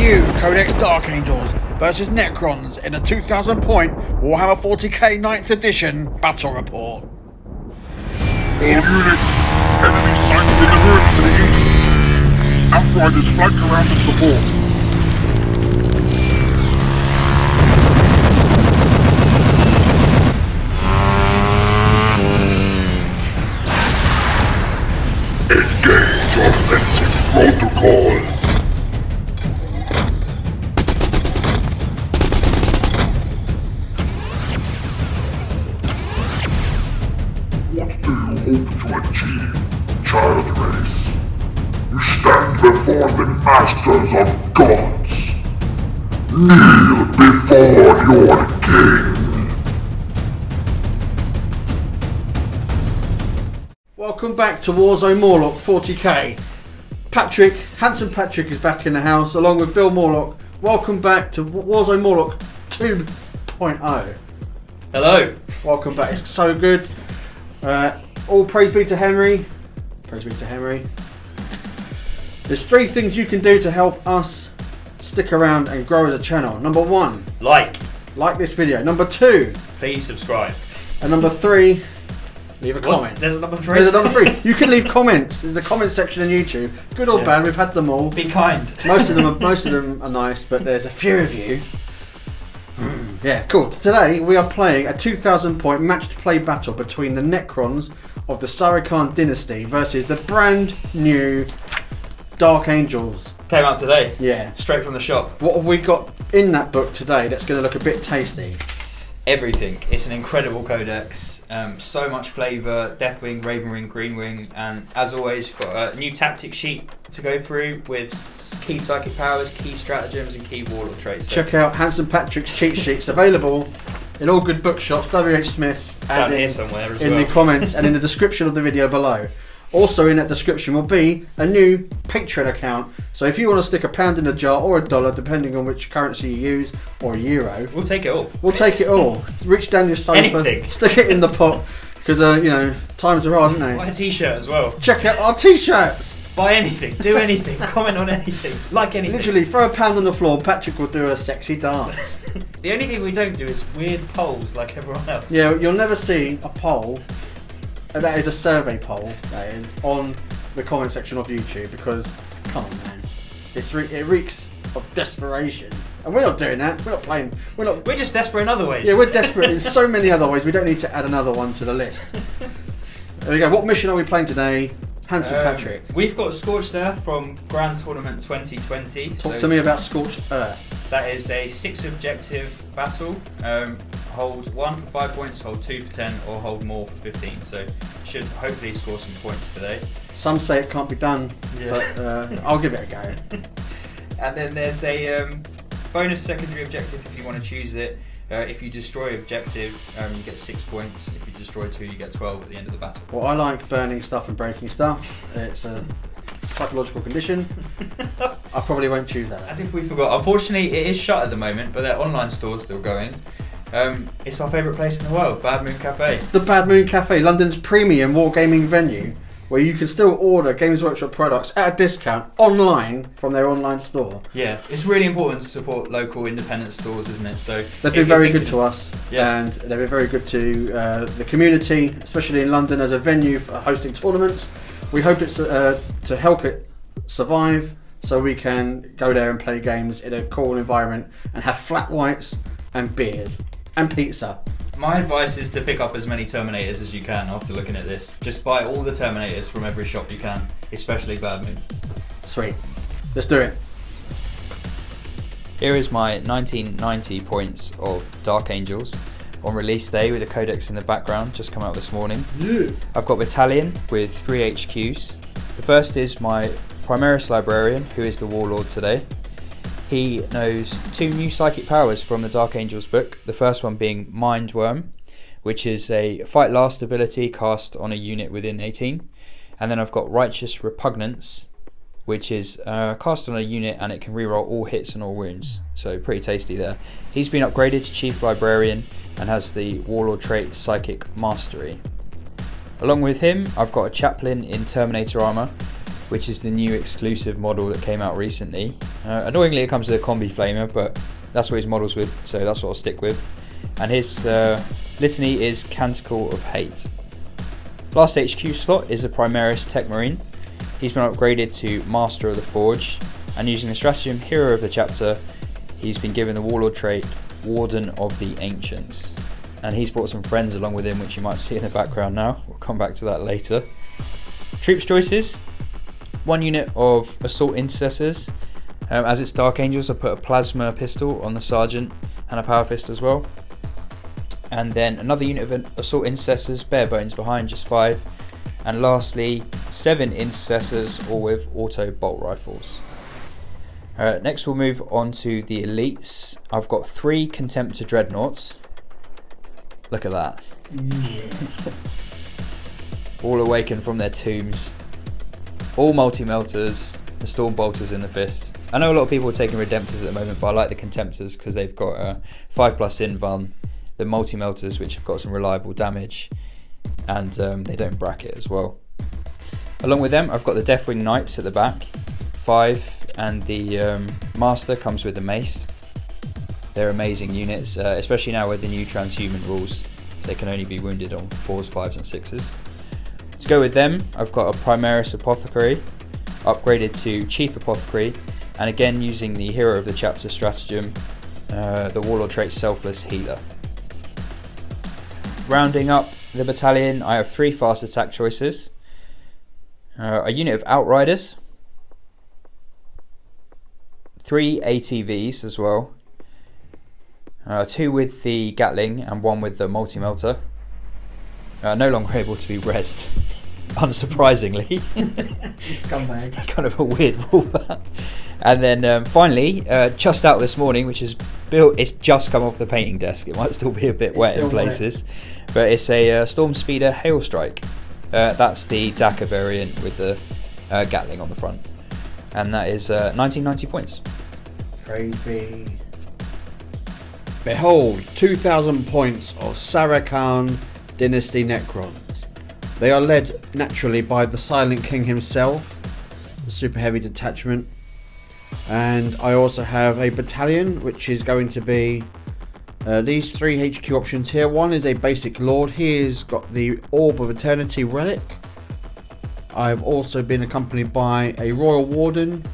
new CODEX Dark Angels vs Necrons in a 2000 point Warhammer 40k 9th edition battle report. All units, enemy sighted in the ruins to the east. Outriders flank around to support. Engage offensive protocols. What do you hope to achieve, child race? You stand before the masters of gods. Kneel before your king. Welcome back to Warzone Morloc 40k. Patrick, handsome Patrick is back in the house along with Bill Morloc. Welcome back to Warzone Morloc 2.0. Hello. Welcome back, it's so good. All praise be to Henry. Praise be to Henry. There's 3 things you can do to help us stick around and grow as a channel. Number 1, Like this video. Number 2, please subscribe. and number 3, leave a comment. There's a number 3. There's a number 3. You can leave comments. There's a comment section on YouTube. Good or bad, we've had them all. Be kind. Most of them are nice, but there's a few of you. Yeah, cool. Today we are playing a 2000 point matched play battle between the Necrons of the Sarikhan dynasty versus the brand new Dark Angels. Came out today. Yeah. Straight from the shop. What have we got in that book today that's going to look a bit tasty? Everything. It's an incredible codex. So much flavour. Deathwing, Ravenwing, Greenwing, and as always, you've got a new tactic sheet to go through with key psychic powers, key stratagems, and key warlord traits. So Check out Handsome Patrick's cheat sheets available in all good bookshops, WH Smith's, down and here somewhere as in well. the comments and in the description of the video below. Also in that description will be a new Patreon account. So if you want to stick £1 in a jar or $1, depending on which currency you use, or €1, We'll take it all. we'll take it all. Reach down your sofa, Anything. stick it in the pot, because times are hard, aren't Buy they? a t-shirt as well. Check out our t-shirts. Buy anything. Do anything. Comment on anything. Like anything. Literally, throw £1 on the floor. Patrick will do a sexy dance. The only thing we don't do is weird polls like everyone else. Yeah, you'll never see a poll. And that is a survey poll. That is on the comment section of YouTube because, come on, man, it reeks of desperation, and we're not doing that. We're not playing. We're just desperate in other ways. Yeah, we're desperate in so many other ways. We don't need to add another one to the list. There we go. What mission are we playing today, Handsome Patrick? We've got Scorched Earth from Grand Tournament 2020. Talk to me about Scorched Earth. That is a 6 objective battle. Hold 1 for 5 points, hold 2 for 10, or hold more for 15. So should hopefully score some points today. Some say it can't be done, but I'll give it a go. And then there's a bonus secondary objective if you want to choose it. If you destroy objective, you get 6 points. If you destroy 2, you get 12 at the end of the battle. Well, I like burning stuff and breaking stuff. It's a psychological condition. I probably won't choose that. As if we forgot. Unfortunately, it is shut at the moment, but their online store's still going. It's our favourite place in the world, Bad Moon Cafe. The Bad Moon Cafe, London's premium wargaming venue, where you can still order Games Workshop products at a discount online from their online store. Yeah, it's really important to support local independent stores, isn't it? So they've been very good to us, and they've been very good to the community, especially in London as a venue for hosting tournaments. We hope it's to help it survive, so we can go there and play games in a cool environment and have flat whites and beers and pizza. My advice is to pick up as many Terminators as you can after looking at this. Just buy all the Terminators from every shop you can, especially Bad Moon. Sweet. Let's do it. Here is my 1990 points of Dark Angels on release day with a codex in the background, just come out this morning. Yeah. I've got Battalion with 3 HQs. The first is my Primaris Librarian, who is the Warlord today. He knows 2 new psychic powers from the Dark Angels book, the first one being Mind Worm, which is a fight last ability cast on a unit within 18. And then I've got Righteous Repugnance, which is cast on a unit and it can reroll all hits and all wounds. So pretty tasty there. He's been upgraded to Chief Librarian and has the Warlord trait Psychic Mastery. Along with him, I've got a Chaplain in Terminator armor which is the new exclusive model that came out recently. Annoyingly, it comes with a combi flamer, but that's what his model's with, so that's what I'll stick with. And his litany is Canticle of Hate. Last HQ slot is a Primaris Tech Marine. He's been upgraded to Master of the Forge, and using the stratagem Hero of the Chapter, he's been given the Warlord trait Warden of the Ancients. And he's brought some friends along with him, which you might see in the background now. We'll come back to that later. Troops choices: 1 unit of Assault Intercessors. As it's Dark Angels, I put a Plasma Pistol on the Sergeant and a Power Fist as well. And then another unit of Assault Intercessors, bare bones behind, just 5. And lastly, 7 Intercessors, all with auto bolt rifles. Next we'll move on to the elites. I've got 3 Contemptor Dreadnoughts. Look at that. All awakened from their tombs. All multi-melters, the Storm Bolters in the fists. I know a lot of people are taking Redemptors at the moment, but I like the Contemptors because they've got 5+ Invuln, the multi-melters which have got some reliable damage, and they don't bracket as well. Along with them, I've got the Deathwing Knights at the back, 5, and the Master comes with the Mace. They're amazing units, especially now with the new transhuman rules, so they can only be wounded on 4s, 5s and 6s. To go with them, I've got a Primaris Apothecary, upgraded to Chief Apothecary, and again using the Hero of the Chapter stratagem, the Warlord trait Selfless Healer. Rounding up the battalion, I have 3 fast attack choices, a unit of Outriders, 3 ATVs as well, 2 with the Gatling and 1 with the multi-melter. No longer able to be rezzed, unsurprisingly. Scumbag. Kind of a weird rule that. And then finally, just out this morning, which is built, it's just come off the painting desk. It might still be a bit wet in places, but it's a Storm Speeder Hail Strike. That's the DACA variant with the Gatling on the front, and that is 1990 points. Praise be. Behold, 2,000 points of Sarachan Dynasty Necrons. They are led naturally by the Silent King himself, the super heavy detachment, and I also have a battalion which is going to be these 3 HQ options here. One is a basic Lord. He has got the Orb of Eternity relic. I've also been accompanied by a Royal Warden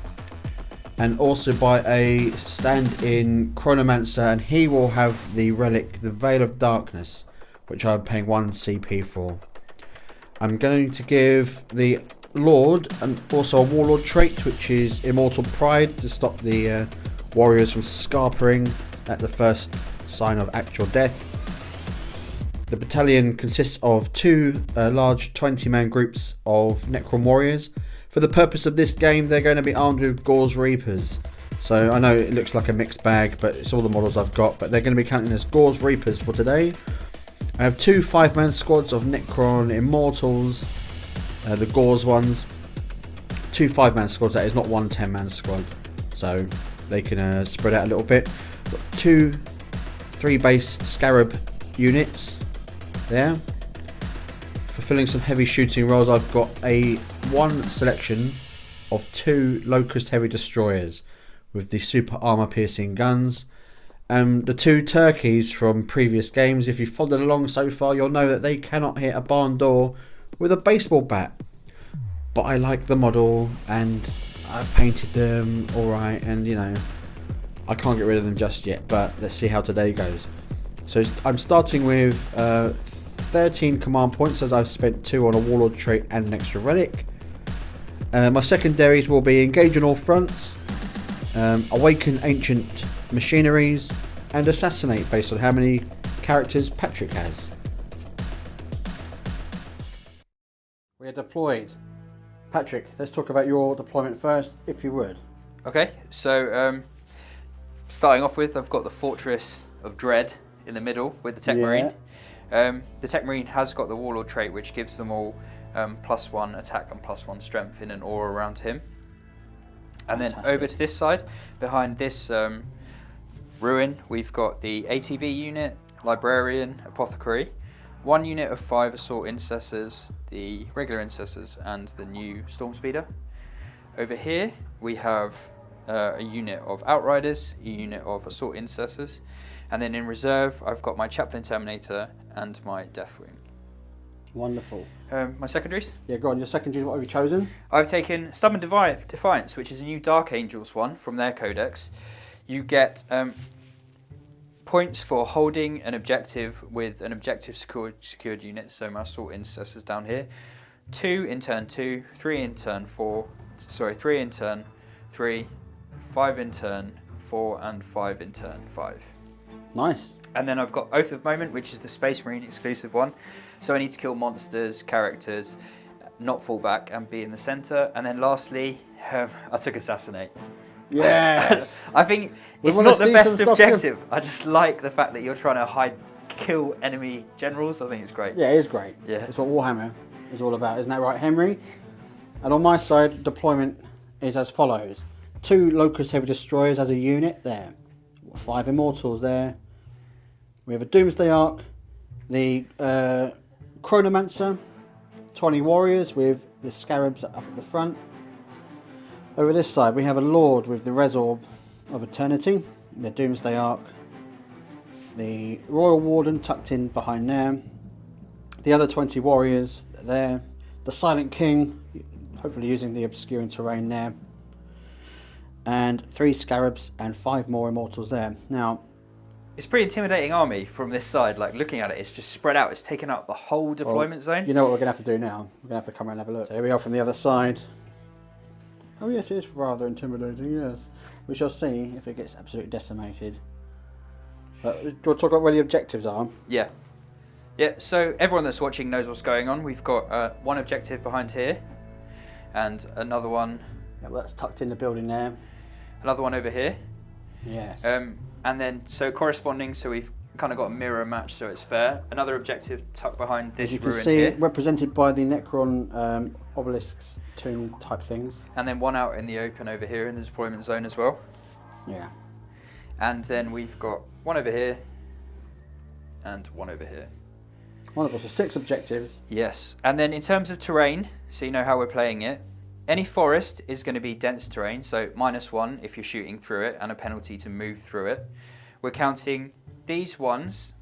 and also by a stand-in Chronomancer, and he will have the relic, the Veil of Darkness, which I'm paying 1 CP for. I'm going to give the Lord and also a Warlord trait, which is Immortal Pride, to stop the warriors from scarpering at the first sign of actual death. The battalion consists of 2 large 20-man groups of Necron warriors. For the purpose of this game, they're going to be armed with Gorz Reapers. So I know it looks like a mixed bag, but it's all the models I've got. But they're going to be counting as Gorz Reapers for today. I have 2 5-man squads of Necron Immortals, the Gorz ones. 2 5-man squads, that is, not 1 10-man squad. So they can spread out a little bit. Got 2 3-base Scarab units there. Fulfilling some heavy shooting roles, I've got a 1 selection of 2 Locust Heavy Destroyers with the super armor piercing guns. The 2 turkeys from previous games, if you've followed along so far, you'll know that they cannot hit a barn door with a baseball bat. But I like the model and I've painted them alright, and you know, I can't get rid of them just yet, but let's see how today goes. So I'm starting with 13 command points, as I've spent 2 on a Warlord trait and an extra relic. My secondaries will be Engage on all fronts, Awaken Ancient Machineries, and Assassinate, based on how many characters Patrick has. We are deployed. Patrick, let's talk about your deployment first, if you would. Okay, so starting off with, I've got the Fortress of Dread in the middle with the Tech Marine. The Tech Marine has got the Warlord trait, which gives them all +1 attack and +1 strength in an aura around him. And Fantastic. then over to this side, behind this ruin, we've got the ATV unit, Librarian, Apothecary, 1 unit of 5 Assault Intercessors, the regular Intercessors, and the new Storm Speeder. Over here we have a unit of Outriders, a unit of Assault Intercessors, and then in reserve I've got my Chaplain Terminator and my Deathwing. Wonderful. My secondaries? Yeah, go on. Your secondaries, what have you chosen? I've taken Stubborn Defiance, which is a new Dark Angels one from their Codex. You get points for holding an objective with an objective secured unit, so my Assault Intercessors down here. 2 in turn 2, 3 in turn 4, 3 in turn 3, 5 in turn 4, and 5 in turn 5. Nice. And then I've got Oath of Moment, which is the Space Marine exclusive one. So I need to kill monsters, characters, not fall back and be in the centre. And then lastly, I took Assassinate. Yes. I think We it's wanna not the see best some stuff objective. I just like the fact that you're trying to kill enemy generals. I think it's great. Yeah, it is great. Yeah. It's what Warhammer is all about, isn't that right, Henry? And on my side, deployment is as follows. 2 Locust Heavy Destroyers as a unit there. 5 Immortals there. We have a Doomsday Ark, the Chronomancer, 20 Warriors with the Scarabs up at the front. Over this side we have a Lord with the Resorb of Eternity, the Doomsday Ark, the Royal Warden tucked in behind there, the other 20 Warriors there, the Silent King, hopefully using the obscuring terrain there, and 3 Scarabs and 5 more Immortals there. Now, it's a pretty intimidating army from this side. Like looking at it, it's just spread out. It's taken up the whole deployment zone. You know what we're going to have to do now? We're going to have to come around and have a look. So here we are from the other side. Oh yes, it is rather intimidating, yes. We shall see if it gets absolutely decimated. But do you want to talk about where the objectives are? Yeah. Yeah, so everyone that's watching knows what's going on. We've got one objective behind here, and another one. Yeah, well, that's tucked in the building there. Another one over here. Yes. And then, so corresponding, so we've kind of got a mirror match, so it's fair. Another objective tucked behind this As you can ruin see, here. represented by the Necron obelisks, tomb type things. And then one out in the open over here in the deployment zone as well. Yeah. And then we've got one over here and one over here. Wonderful, so 6 objectives. Yes, and then in terms of terrain, so you know how we're playing it, any forest is going to be dense terrain, so -1 if you're shooting through it, and a penalty to move through it. We're counting these ones,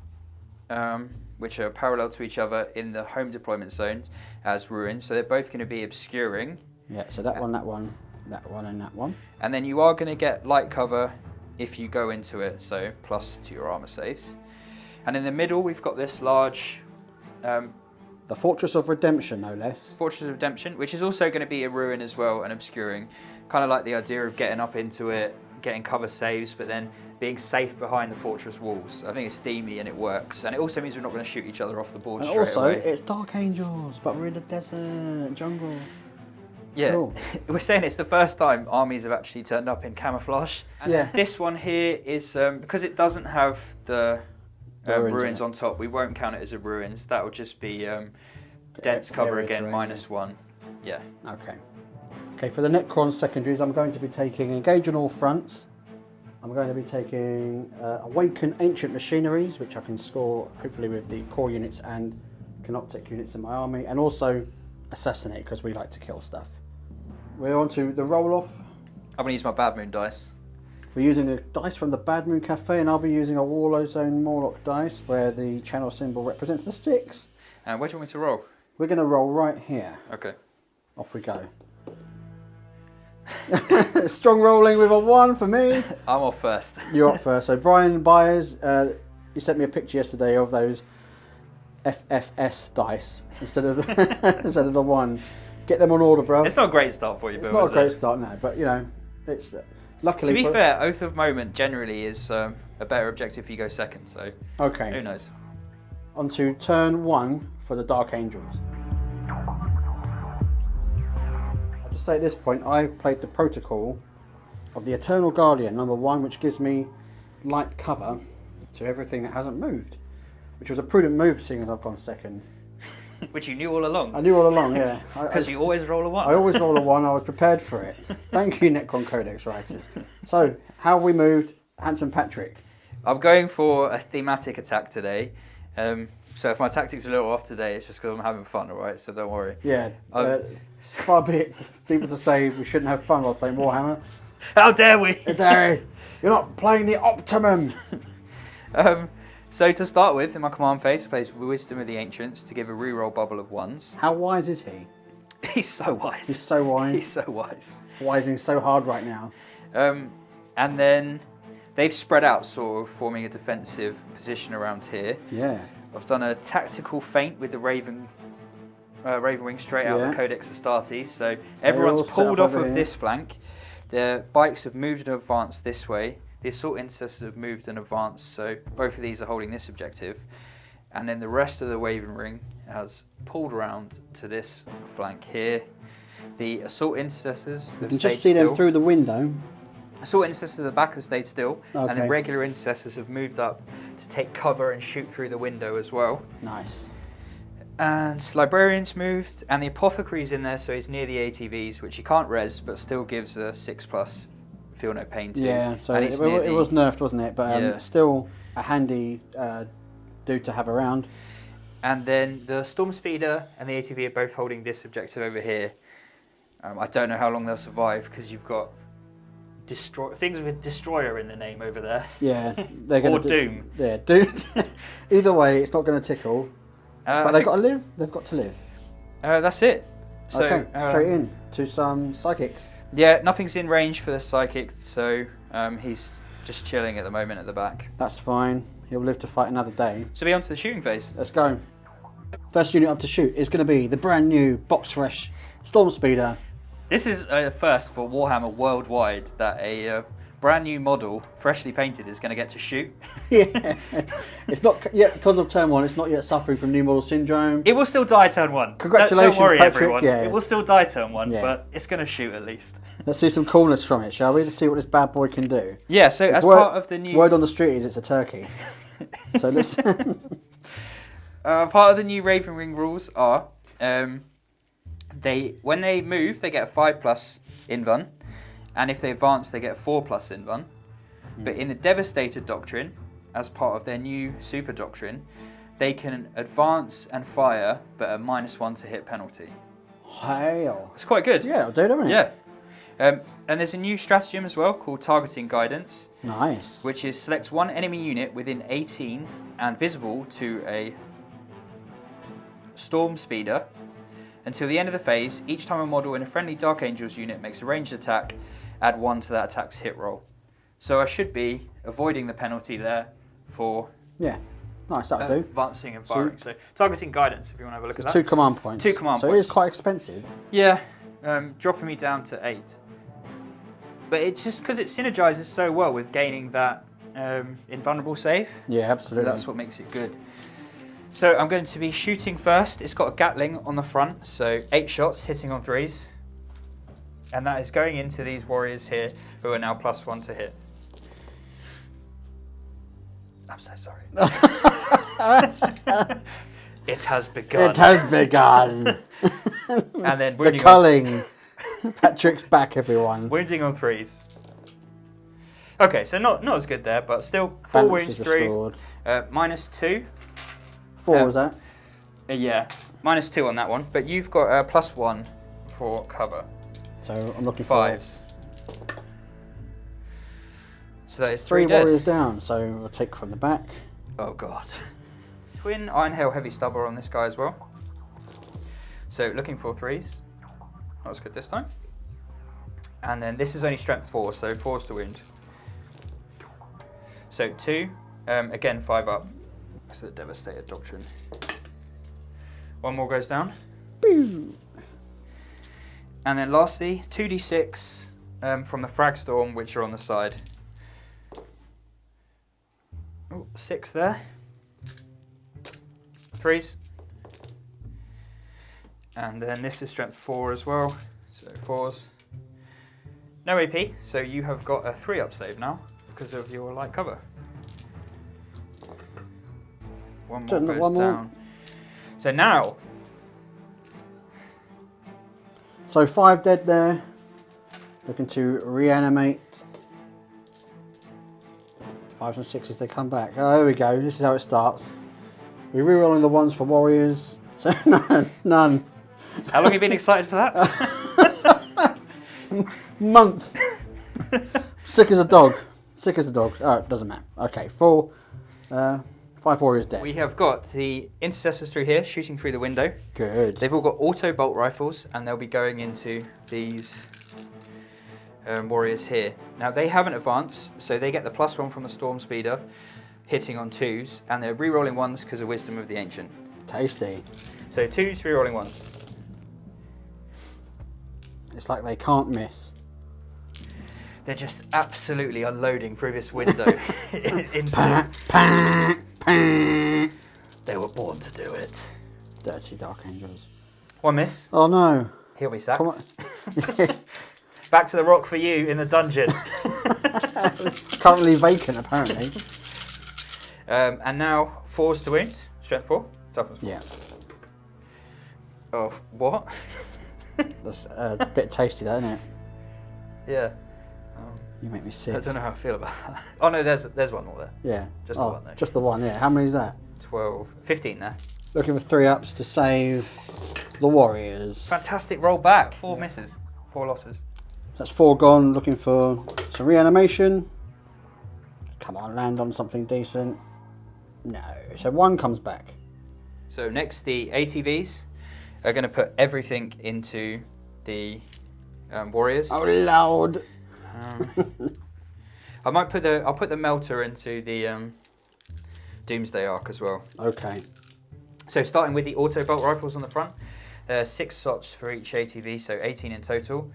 which are parallel to each other in the home deployment zone, as ruins, so they're both going to be obscuring. Yeah, so that one, that one, that one, and that one. And then you are going to get light cover if you go into it, so plus to your armor saves. And in the middle, we've got this large The Fortress of Redemption, no less. Fortress of Redemption, which is also going to be a ruin as well, and obscuring. Kind of like the idea of getting up into it, getting cover saves, but then being safe behind the fortress walls. I think it's themey and it works. And it also means we're not going to shoot each other off the board And straight also, away. it's Dark Angels, but we're in the desert, jungle. Yeah, Cool. we're saying it's the first time armies have actually turned up in camouflage. And Yeah. this one here is, because it doesn't have the ruins in on top, we won't count it as a ruins. That will just be dense cover area again, terrain, -1. Yeah. Okay. Okay, for the Necron secondaries, I'm going to be taking Engage on All Fronts. I'm going to be taking Awaken Ancient Machineries, which I can score hopefully with the core units and Canoptic units in my army, and also Assassinate, because we like to kill stuff. We're on to the roll-off. I'm going to use my Bad Moon dice. We're using a dice from the Bad Moon Cafe, and I'll be using a Warzone Morloc dice, where the channel symbol represents the 6. And where do you want me to roll? We're going to roll right here. Okay. Off we go. Strong rolling with a 1 for me. I'm off first. You're up first. So Brian Byers, you sent me a picture yesterday of those FFS dice instead of the 1. Get them on order, bro. It's not a great start for you, It's Bill, not is a great it? start, no. But you know, it's luckily. To be fair, Oath of Moment generally is a better objective if you go second. So Okay. who knows? On to turn 1 for the Dark Angels. I'll just say at this point, I've played the protocol of the Eternal Guardian, number 1, which gives me light cover to everything that hasn't moved, which was a prudent move, seeing as I've gone second. Which you knew all along. I knew all along, yeah. Because you always roll a 1. I always roll a 1. I was prepared for it. Thank you, Necron Codex writers. So, how have we moved, Handsome Patrick? I'm going for a thematic attack today. So if my tactics are a little off today, it's just because I'm having fun, alright? So don't worry. Yeah. Far be it people to say we shouldn't have fun while playing Warhammer. How dare we? How dare you? You're not playing the optimum. So to start with, in my command phase, I play Wisdom of the Ancients to give a reroll bubble of 1s. How wise is he? He's so wise. He's so wise. He's so wise. Wising so hard right now. And then they've spread out, sort of forming a defensive position around here. Yeah. I've done a tactical feint with the Ravenwing straight out of the Codex Astartes. So everyone's pulled off of this flank. The bikes have moved and advanced this way. The assault intercessors have moved and advanced. So both of these are holding this objective. And then the rest of the Ravenwing has pulled around to this flank here. The assault intercessors have You can stayed just see still. them through the window. Assault intercessors at the back have stayed still, Okay. and the regular intercessors have moved up to take cover and shoot through the window as well. Nice. And librarians moved, and the apothecary's in there, so he's near the ATVs, which he can't res, but still gives a 6+ feel no pain to. Yeah, so And it he's was nerfed, wasn't it? But Yeah. still a handy dude to have around. And then the Storm Speeder and the ATV are both holding this objective over here. I don't know how long they'll survive, because you've got things with Destroyer in the name over there. Yeah, they're going Or Doom. Yeah, Doom. Either way, it's not going to tickle. But they've got to live. They've got to live. That's it. So, okay, straight in to some psychics. Yeah, nothing's in range for the psychic, so he's just chilling at the moment at the back. That's fine. He'll live to fight another day. So be on to the shooting phase. Let's go. First unit up to shoot is going to be the brand new box fresh Storm Speeder. This is a first for Warhammer worldwide that a brand new model, freshly painted, is going to get to shoot. Yeah, it's not yet because of turn 1. It's not yet suffering from new model syndrome. It will still die turn 1. Congratulations, don't worry, Patrick. everyone. Yeah. It will still die turn 1, Yeah. but it's going to shoot at least. Let's see some coolness from it, shall we? Let's see what this bad boy can do. Yeah. So as part of the new word on the street is it's a turkey. So listen. part of the new Ravenwing rules are when they move, they get a 5+ invuln, and if they advance, they get a 4+ invuln. But in the Devastator Doctrine, as part of their new Super Doctrine, they can advance and fire, but a -1 to hit penalty. Hail. It's quite good. Yeah, it'll do it, won't it? Yeah. And there's a new stratagem as well called Targeting Guidance, Nice. which is select one enemy unit within 18 and visible to a Storm Speeder. Until the end of the phase, each time a model in a friendly Dark Angels unit makes a ranged attack, add 1 to that attack's hit roll. So I should be avoiding the penalty there for Yeah. Nice, that'll do. advancing and firing. So Targeting Guidance, if you want to have a look at that. 2 command points. 2 command so points. it is quite expensive. Yeah, dropping me down to 8. But it's just because it synergizes so well with gaining that invulnerable save. Yeah, absolutely. That's what makes it good. So I'm going to be shooting first. It's got a Gatling on the front, so 8 shots hitting on 3s. And that is going into these warriors here who are now +1 to hit. I'm so sorry. It has begun. It has begun. And then The wounding culling. Patrick's back, everyone. wounding on 3s. Okay, so not as good there, but still 4 Balance wounds is through. restored. -2. 4 was that? Yeah, -2 on that one. But you've got a +1 for cover. So I'm looking 5s. So that is for 3 3 dead. warriors down. So we'll take from the back. Oh god. Twin Iron Hail Heavy Stubber on this guy as well. So looking for 3s. That was good this time. And then this is only strength 4, so 4's to wound. So 2, again 5 up. That's the Devastator Doctrine. 1 more goes down. Boo. And then lastly, 2d6 from the Frag Storm, which are on the side. Oh, 6 there. 3s. And then this is strength 4 as well, so 4s. No AP, so you have got a 3-up save now because of your light cover. 1 more goes down. So now, So 5 dead there. Looking to reanimate. 5s and 6s, they come back. Oh, here we go. This is how it starts. We're rerolling the ones for warriors. So none. How long have you been excited for that? Month. Sick as a dog. Sick as a dog. Oh, it doesn't matter. Okay, 5 warriors dead. We have got the intercessors through here, shooting through the window. Good. They've all got auto bolt rifles, and they'll be going into these warriors here. Now they haven't advanced, so they get the +1 from the Storm Speeder, hitting on 2s, and they're re-rolling 1s because of Wisdom of the Ancient. Tasty. So 2s, re-rolling 1s. It's like they can't miss. They're just absolutely unloading through this window. They were born to do it. Dirty Dark Angels. 1 miss. Oh no. He'll be sacked. Come on. Back to the rock for you in the dungeon. Currently vacant, apparently. And now 4s to wound. Strength 4. Toughness 4. Yeah. Oh, what? That's a bit tasty, that, isn't it? Yeah. You make me I sick. don't know how I feel about that. Oh no, there's one more there. Yeah. Just the one though. Just the one, yeah. How many is that? 12, 15 there. Looking for 3 ups to save the warriors. Fantastic roll back. 4 misses. 4 losses. That's 4 gone. Looking for some reanimation. Come on, land on something decent. No. So 1 comes back. So next, the ATVs are going to put everything into the warriors. Oh, Lord. I'll put the melter into the Doomsday Arc as well. Okay. So starting with the auto bolt rifles on the front, 6 shots for each ATV, so 18 in total.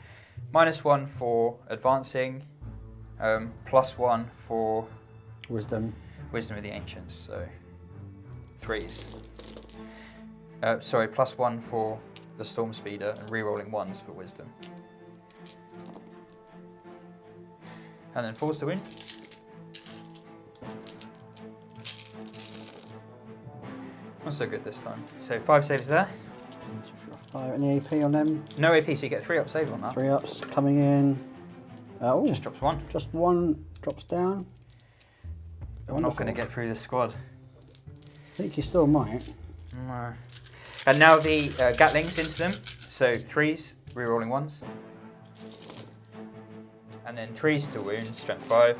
-1 for advancing, +1 for Wisdom of the Ancients, so 3s. Sorry, +1 for the Storm Speeder and re-rolling 1s for Wisdom. And then 4s to win. Not so good this time. So 5 saves there. 5. Any AP on them? No AP, so you get 3 up save on that. 3 ups coming in. Oh, Just drops 1. just 1 drops down. I'm not going to get through this squad. I think you still might. No. And now the Gatlings into them. So 3s, re-rolling 1s. And then 3s to wound, strength 5.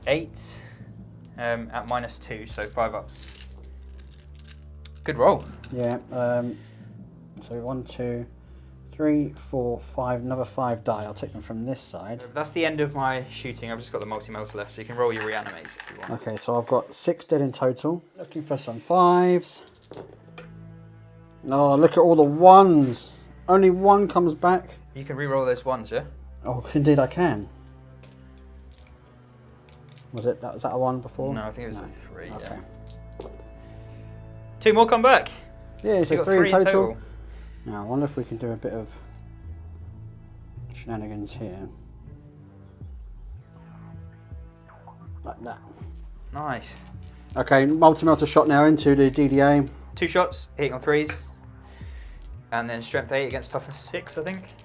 Eight at -2, so 5 ups. Good roll. Yeah. So 1, 2, 3, 4, 5. Another 5 die. I'll take them from this side. That's the end of my shooting. I've just got the multi-melter left, so you can roll your reanimates if you want. Okay, so I've got 6 dead in total. Looking for some 5s. Oh, look at all the 1s. Only 1 comes back. You can re-roll those 1s, yeah? Oh, indeed I can. Was that a 1 before? No, I think it was a 3, Okay. yeah. 2 more come back. Yeah, So so you got 3 in 3 in total. total. Now, I wonder if we can do a bit of shenanigans here. Like that. Nice. Okay, multi-melter shot now into the DDA. 2 shots, hitting on 3s. And then strength 8 against toughness 6, I think.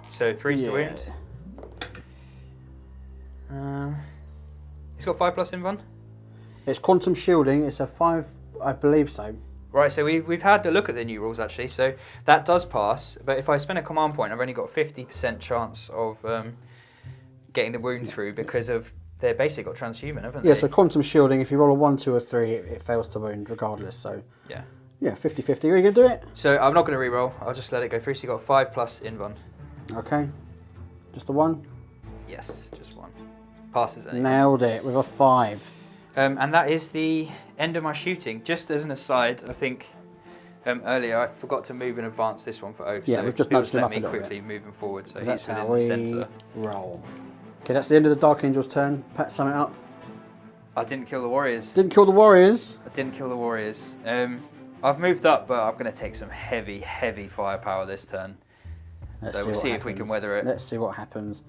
So 3s to wound. He's got 5+ invuln. It's quantum shielding. It's a 5, I believe so. Right, so we've had a look at the new rules actually, so that does pass, but if I spend a command point, I've only got 50% chance of getting the wound through because of they're basically got transhuman, haven't they? Yeah, so quantum shielding, if you roll a 1, 2 or 3, it fails to wound regardless, so... Yeah. Yeah, 50-50. Are you going to do it? So I'm not going to re-roll, I'll just let it go through, so you got 5+ invuln. Okay. Just the 1? Yes, just 1. Passes anyway. Nailed it with a 5. And that is the end of my shooting. Just as an aside, I think earlier I forgot to move and advance this one for Oath. Yeah, so we've just it'll nudged him let up a me little quickly moving forward, so he's That's within how the we centre. roll. Okay, that's the end of the Dark Angel's turn. Pat, sum it up. I didn't kill the warriors. Didn't kill the warriors. I didn't kill the warriors. I've moved up, but I'm going to take some heavy firepower this turn. Let's So we'll see if we can weather it. Let's see what happens.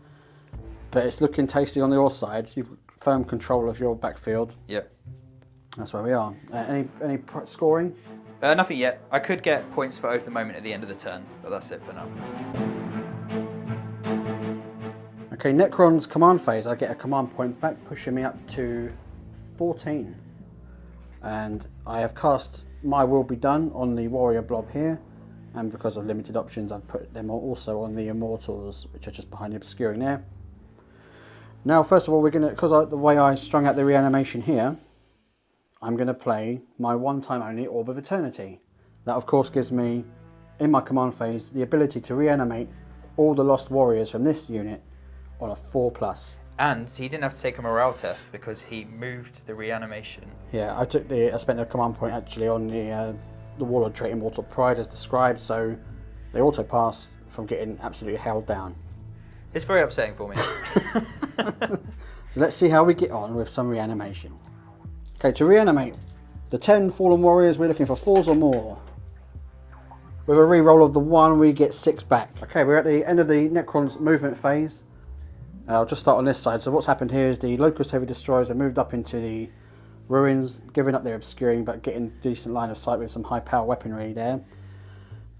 But it's looking tasty on your side. You've got firm control of your backfield. Yep. That's where we are. Any scoring? Nothing yet. I could get points for Oath the moment at the end of the turn, but that's it for now. Okay, Necron's command phase, I get a command point back, pushing me up to 14. And I have cast My Will Be Done on the warrior blob here. And because of limited options, I've put them also on the immortals, which are just behind the obscuring there. Now, first of all, we're going to, because the way I strung out the reanimation here, I'm going to play my one-time only Orb of Eternity. That, of course, gives me, in my command phase, the ability to reanimate all the lost warriors from this unit on a 4+. And he didn't have to take a morale test because he moved the reanimation. Yeah, I spent a command point actually on the Warlord trait Immortal Pride as described, so they auto pass from getting absolutely held down. It's very upsetting for me. So let's see how we get on with some reanimation. Okay, to reanimate the 10 fallen warriors, we're looking for 4s or more. With a reroll of the 1, we get 6 back. Okay, we're at the end of the Necron's movement phase. I'll just start on this side. So what's happened here is the Locust Heavy Destroyers have moved up into the ruins, giving up their obscuring, but getting decent line of sight with some high power weaponry there.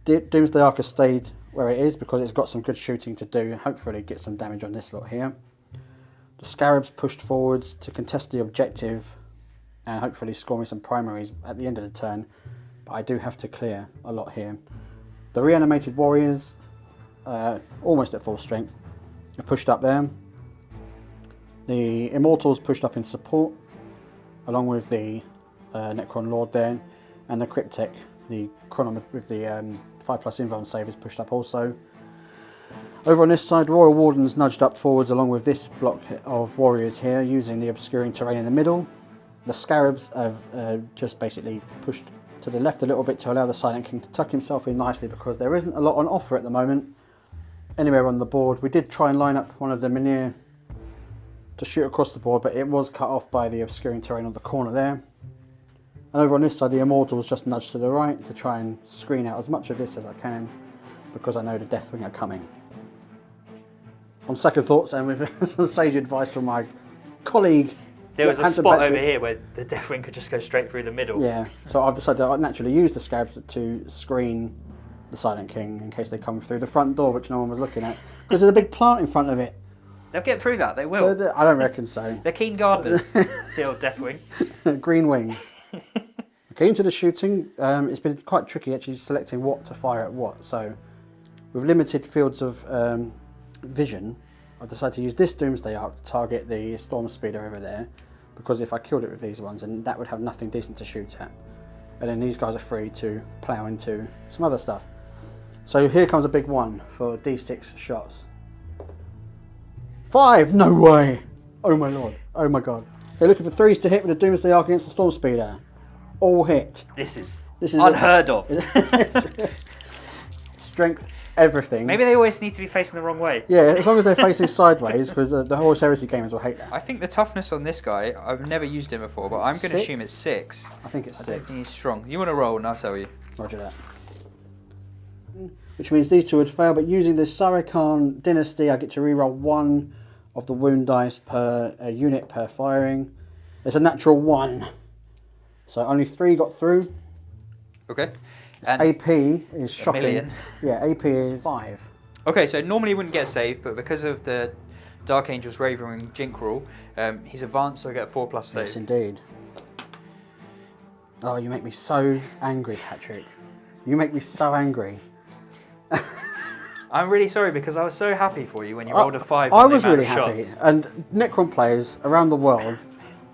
Doomsday Ark has stayed where it is because it's got some good shooting to do. Hopefully get some damage on this lot here. The Scarabs pushed forwards to contest the objective and hopefully score me some primaries at the end of the turn. But I do have to clear a lot here. The reanimated warriors, almost at full strength, are pushed up there. The immortals pushed up in support, along with the Necron Lord there, and the Cryptek, the chronometer with the 5+ invuln save is pushed up also. Over on this side, Royal Wardens nudged up forwards along with this block of warriors here, using the obscuring terrain in the middle. The Scarabs have just basically pushed to the left a little bit to allow the Silent King to tuck himself in nicely because there isn't a lot on offer at the moment anywhere on the board. We did try and line up one of them in here to shoot across the board, but it was cut off by the obscuring terrain on the corner there. And over on this side, the Immortals just nudged to the right to try and screen out as much of this as I can because I know the Deathwing are coming. On second thoughts and with some sage advice from my colleague, there was a spot over here where the Deathwing could just go straight through the middle. Yeah, so I've decided I'd naturally use the Scarabs to screen the Silent King in case they come through the front door, which no one was looking at, because there's a big plant in front of it. They'll get through that, they will. I don't reckon so. They're keen gardeners, the old Deathwing. Greenwing. Okay, into the shooting, it's been quite tricky actually selecting what to fire at what. So, with limited fields of vision, I've decided to use this Doomsday Ark to target the Storm Speeder over there, because if I killed it with these ones, then that would have nothing decent to shoot at. And then these guys are free to plough into some other stuff. So here comes a big one for D6 shots. 5! No way! Oh my lord. Oh my god. They're looking for 3s to hit with a Doomsday Ark against the Storm Speeder. All hit. This is unheard of. Strength, everything. Maybe they always need to be facing the wrong way. Yeah, as long as they're facing sideways, because the Horus Heresy gamers will hate that. I think the toughness on this guy, I've never used him before, but I'm going to assume it's 6. I think it's 6. I don't think he's strong. You want to roll and I'll tell you. Roger that. Which means these two would fail, but using the Sarikhan Dynasty, I get to reroll 1 of the wound dice per unit per firing. It's a natural 1. So only 3 got through. Okay. And AP is shocking. million. Yeah, AP is 5. Okay, so normally he wouldn't get saved, but because of the Dark Angels Ravenwing Jink rule, he's advanced, so I get a 4+ save. Yes, indeed. Oh, you make me so angry, Patrick. You make me so angry. I'm really sorry because I was so happy for you when you rolled a 5. I was really happy. And Necron players around the world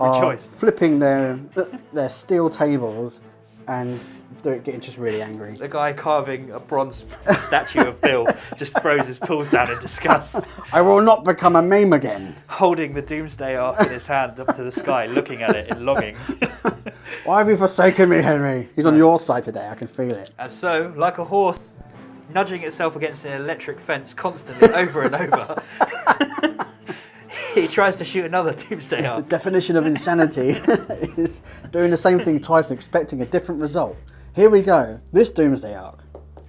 are Rejoiced. flipping their steel tables and they're getting just really angry. The guy carving a bronze statue of Bill just throws his tools down in disgust. I will not become a meme again. Holding the Doomsday Ark in his hand up to the sky, looking at it in longing. Why have you forsaken me, Henry? He's on your side today, I can feel it. And so, like a horse nudging itself against an electric fence constantly over and over, he tries to shoot another Doomsday The Ark. definition of insanity is doing the same thing twice and expecting a different result. Here we go. This Doomsday Ark,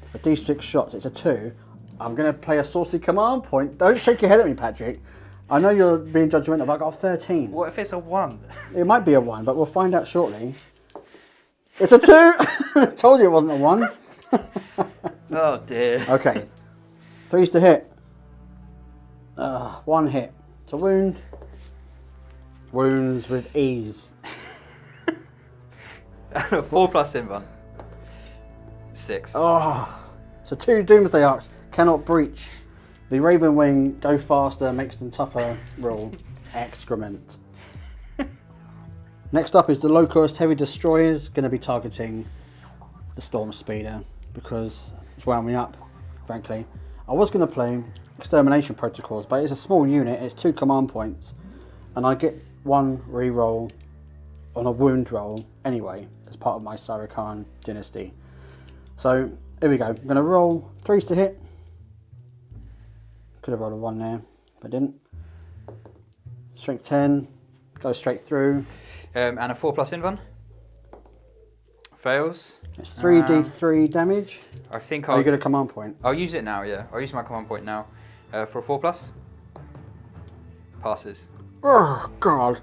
for D6 shots, it's a 2. I'm going to play a saucy command point. Don't shake your head at me, Patrick. I know you're being judgmental, but I got a 13. What if it's a 1? It might be a 1, but we'll find out shortly. It's a 2! Told you it wasn't a 1. Oh dear. Okay. 3s to hit. 1 hit to wound. Wounds with ease. 4+ invuln. 6. Oh, so 2 Doomsday Arcs cannot breach. The Ravenwing go faster, makes them tougher rule. Excrement. Next up is the low-cost heavy destroyers, going to be targeting the Storm Speeder because it's wound me up, frankly. I was going to play Extermination Protocols, but it's a small unit, it's 2 command points, and I get 1 reroll on a wound roll anyway, as part of my Sarukhan dynasty. So, here we go. I'm going to roll 3s to hit. Could have rolled a 1 there, but didn't. Strength 10, goes straight through. And a 4+ invuln. Fails. It's 3d3 damage. I think You get a command point. I'll use it now, yeah. I'll use my command point now. For a 4+. Passes. Oh, God.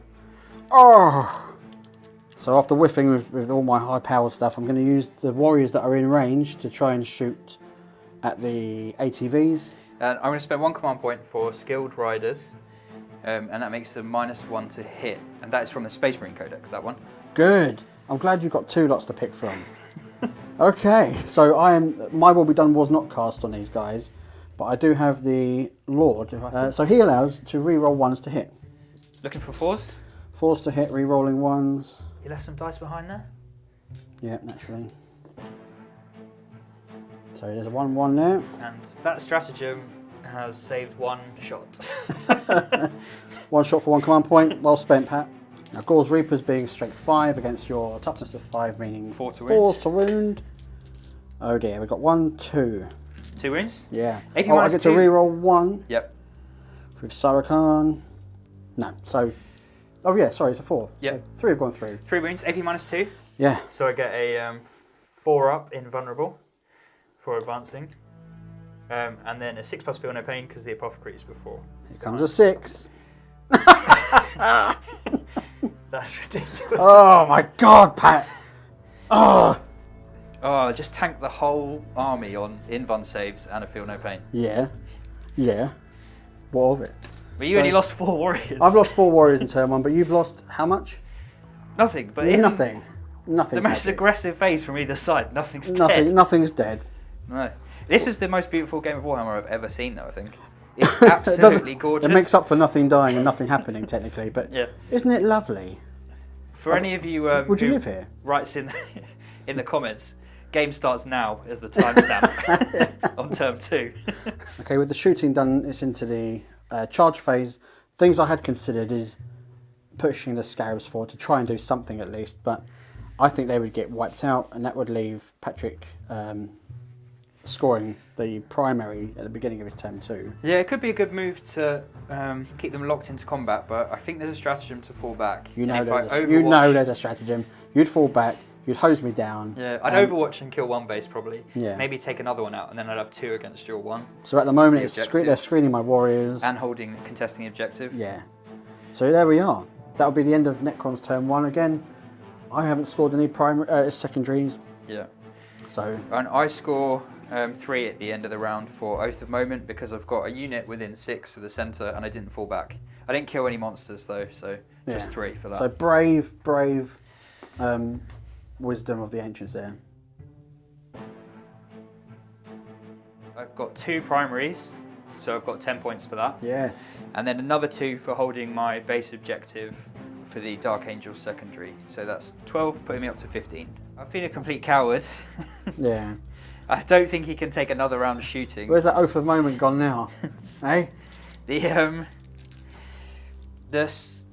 Oh. So after whiffing with all my high-powered stuff, I'm going to use the warriors that are in range to try and shoot at the ATVs. And I'm going to spend 1 command point for skilled riders. And that makes them -1 to hit. And that is from the Space Marine Codex, that one. Good. I'm glad you've got 2 lots to pick from. Okay, so my will be done was not cast on these guys, but I do have the Lord. So he allows to re-roll 1s to hit. Looking for 4s? 4s to hit, re-rolling 1s. You left some dice behind there? Yeah, naturally. So there's a 1-1 there. And that stratagem has saved 1 shot. 1 shot for 1 command point. Well spent, Pat. Now, Gaul's Reapers being strength 5 against your toughness of 5, meaning 4 to 4s to wound. Oh dear, we've got 1, 2. 2 wounds? Yeah. AP I minus get 2. to re-roll 1 Yep. with Sarukhan. No, so... Oh yeah, sorry, it's a 4. Yep. So 3 have gone through. 3 wounds, AP -2. Yeah. So I get a 4 up in vulnerable for advancing. And then a 6+ feel no pain because the apothecary is before. Here comes a 6. That's ridiculous. Oh my god, Pat! Oh! Oh, just tank the whole army on invuln saves and a feel no pain. Yeah. Yeah. What of it? But you only lost 4 warriors. I've lost 4 warriors in turn 1, but you've lost how much? Nothing, but Nothing. The most Patrick. aggressive phase from either side, nothing's Nothing. dead. Nothing's dead. No. This is the most beautiful game of Warhammer I've ever seen, though, I think. It's absolutely gorgeous. It makes up for nothing dying and nothing happening, technically, but Yeah. isn't it lovely? For any of you Would you who live here? writes in the comments, game starts now as the timestamp on term 2. Okay, with the shooting done, it's into the charge phase. Things I had considered is pushing the Scarabs forward to try and do something at least, but I think they would get wiped out, and that would leave Patrick scoring the primary at the beginning of his term 2. Yeah, it could be a good move to keep them locked into combat, but I think there's a stratagem to fall back. You know, And if I you know Overwatch- there's a stratagem. You'd fall back, you'd hose me down. Yeah, I'd overwatch and kill 1 base probably. Yeah. Maybe take another one out, and then I'd have 2 against your 1. So at the moment, The it's objective. they're screening my warriors. And contesting the objective. Yeah. So there we are. That'll be the end of Necron's turn 1 again. I haven't scored any secondaries. Yeah. So And I score 3 at the end of the round for Oath of Moment because I've got a unit within 6 of the centre and I didn't fall back. I didn't kill any monsters though, so just yeah. 3 for that. So brave wisdom of the ancients there. I've got 2 primaries, so I've got 10 points for that. Yes. And then another 2 for holding my base objective for the Dark Angels secondary. So that's 12, putting me up to 15. I've been a complete coward. Yeah. I don't think he can take another round of shooting. Where's that Oath of Moment gone now? Eh? The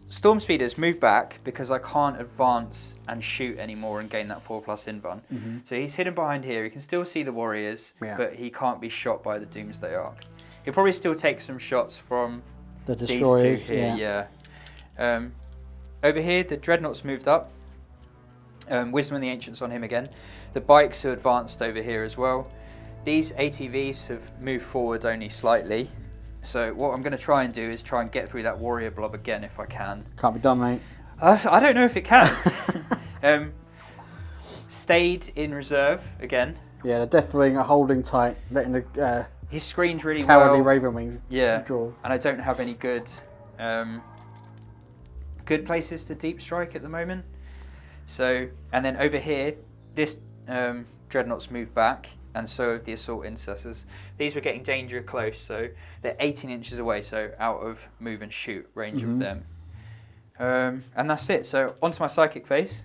Storm Speeders moved back because I can't advance and shoot anymore and gain that 4+ invuln. So he's hidden behind here. He can still see the warriors, but he can't be shot by the Doomsday Arc. He'll probably still take some shots from The these destroyers. 2 here, yeah. Over here, the Dreadnoughts moved up. Wisdom and the Ancients on him again. The bikes are advanced over here as well. These ATVs have moved forward only slightly. So what I'm going to try and do is try and get through that warrior blob again if I can. Can't be done, mate. I don't know if it can. Stayed in reserve again. Yeah, the Deathwing are holding tight, letting the He's screened really Cowardly well. Ravenwing. Yeah. Draw. And I don't have any good good places to deep strike at the moment. So, and then over here, this Dreadnought's moved back, and so have the Assault Intercessors. These were getting danger close, so they're 18 inches away, so out of move and shoot range of them. And that's it. So onto my Psychic phase.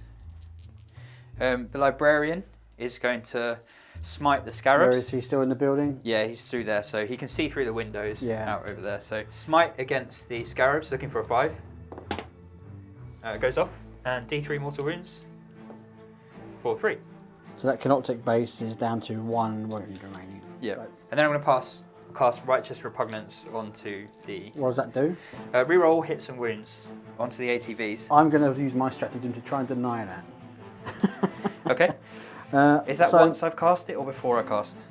The Librarian is going to smite the Scarabs. Where is he still in the building? Yeah, he's through there, so he can see through the windows out over there. So smite against the Scarabs, looking for a 5. Goes off, and D3 mortal wounds for 3. So that Canoptic base is down to 1 wound remaining. Yeah. Right. And then I'm going to cast Righteous Repugnance onto the... What does that do? Reroll hits and wounds onto the ATVs. I'm going to use my stratagem to try and deny that. Okay. Is that once I've cast it or before I cast?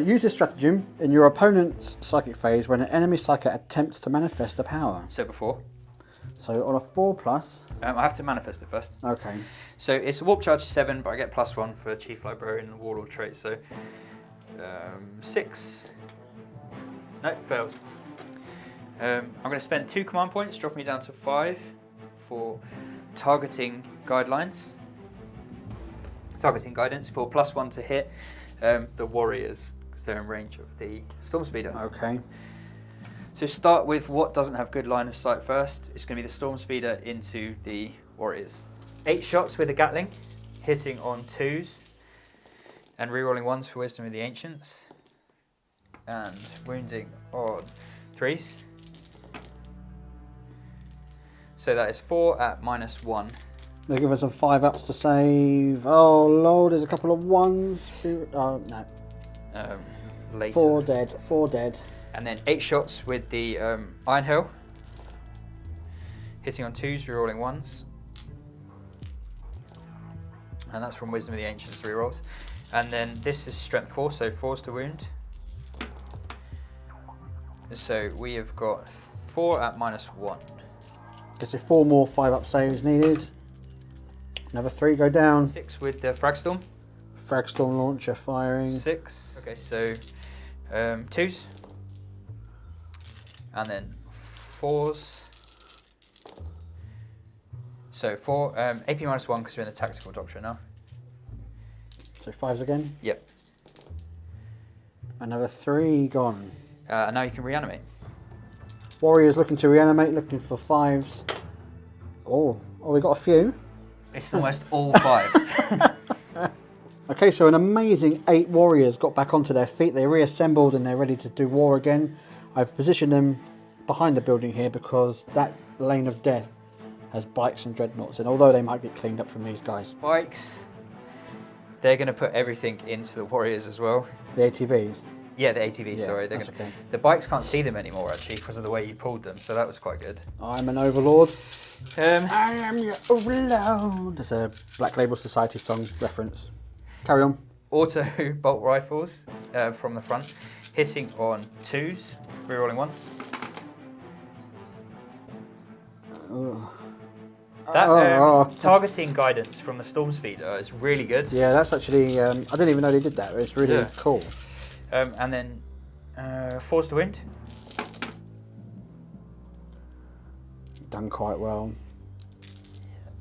Use this stratagem in your opponent's Psychic phase when an enemy Psychic attempts to manifest a power. So before. So on a 4+. I have to manifest it first. Okay. So it's a Warp Charge 7, but I get +1 for Chief Librarian and Warlord trait. So 6. No, fails. I'm going to spend 2 command points, dropping me down to 5 for targeting guidelines. Targeting guidance for +1 to hit the warriors because they're in range of the Storm Speeder. Okay. So start with what doesn't have good line of sight first. It's going to be the Storm Speeder into the warriors. 8 shots with a Gatling, hitting on 2s and rerolling 1s for Wisdom of the Ancients, and wounding on 3s. So that is 4 at -1. They give us some 5-ups to save. Oh lord, there's a couple of 1s. Oh no. Later. 4 dead. 4 dead. And then 8 shots with the Iron Hail, hitting on 2s, rerolling 1s. And that's from Wisdom of the Ancients rerolls. And then this is Strength 4, so 4s to wound. So we have got 4 at -1. Guess if 4 more 5-up saves needed. Another 3 go down. 6 with the Fragstorm. Fragstorm launcher firing. 6. Okay, so 2s. And then 4s. So 4, AP -1 because we're in the Tactical Doctrine now. So 5s again. Yep. Another 3 gone. And now you can reanimate. Warriors looking to reanimate, looking for 5s. Oh, we got a few. It's almost all 5s. Okay, so an amazing 8 warriors got back onto their feet. They reassembled and they're ready to do war again. I've positioned them behind the building here because that lane of death has bikes and dreadnoughts, and although they might get cleaned up from these guys. Bikes. They're going to put everything into the warriors as well. The ATVs. Yeah, the ATVs, Yeah, sorry. that's okay. The bikes can't see them anymore, actually, because of the way you pulled them, so that was quite good. I'm an overlord. I am your overlord. That's a Black Label Society song reference. Carry on. Auto bolt rifles from the front, hitting on 2s, rerolling 1s. That targeting guidance from the Storm Speeder is really good. Yeah, that's actually, I didn't even know they did that. It's really cool. And then 4s to wound. Done quite well.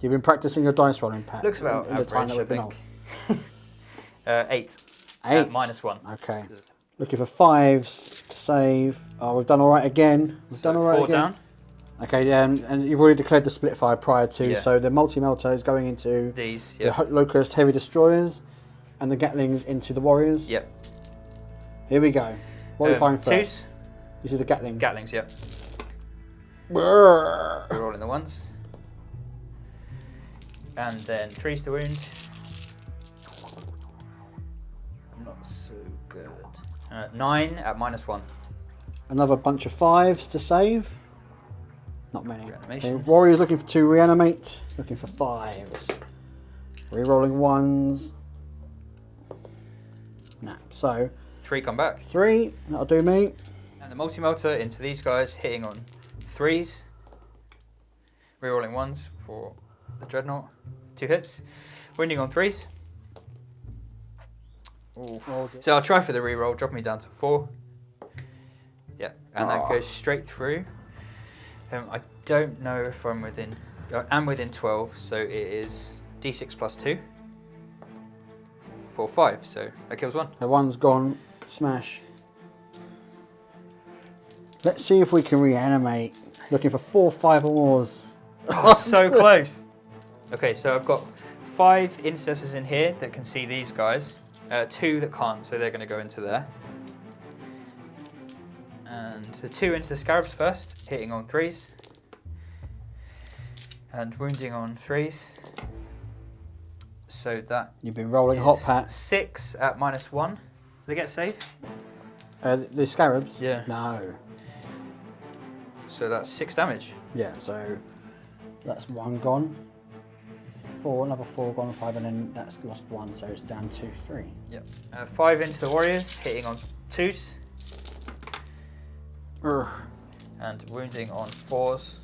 You've been practicing your dice rolling, Pat. Looks about in the time that we've been average, off. 8. 8. At -1. Okay. Looking for 5s to save. Oh, we've done all right again. We've done all right 4 again. down. Okay, and you've already declared the split fire prior to, so the multi-melter is going into These, the Locust Heavy Destroyers and the Gatlings into the Warriors. Yep. Here we go. What are we firing first? 2s. This is the Gatlings. Gatlings, yep. Brrr. We're rolling the 1s. And then 3s to wound. Not so good. 9 at -1. Another bunch of 5s to save. Not many. Reanimation. Okay, Warriors looking for 2 reanimate. Looking for 5s. Rerolling 1s. Nah. So 3 come back. 3. That'll do me. And the multi-melter into these guys, hitting on 3s. Rerolling 1s for the Dreadnought. 2 hits. Wounding on 3s. Oh, So I'll try for the reroll, dropping me down to 4. and that goes straight through. I don't know if I'm within. I'm within 12, so it is d6 plus 2 for 5. So that kills 1. The one's gone. Smash. Let's see if we can reanimate. Looking for 4, 5 or more. Oh, so close. Okay, so I've got 5 intercessors in here that can see these guys. 2 that can't, so they're going to go into there. And the 2 into the scarabs first, hitting on 3s. And wounding on 3s. So that You've been rolling hot pat. 6 at -1. Do they get safe? The scarabs? Yeah. No. So that's 6 damage. Yeah, so that's 1 gone. 4, another 4 gone, 5, and then that's lost 1, so it's down to 3. Yep. 5 into the warriors, hitting on 2s. Urgh. And wounding on 4s.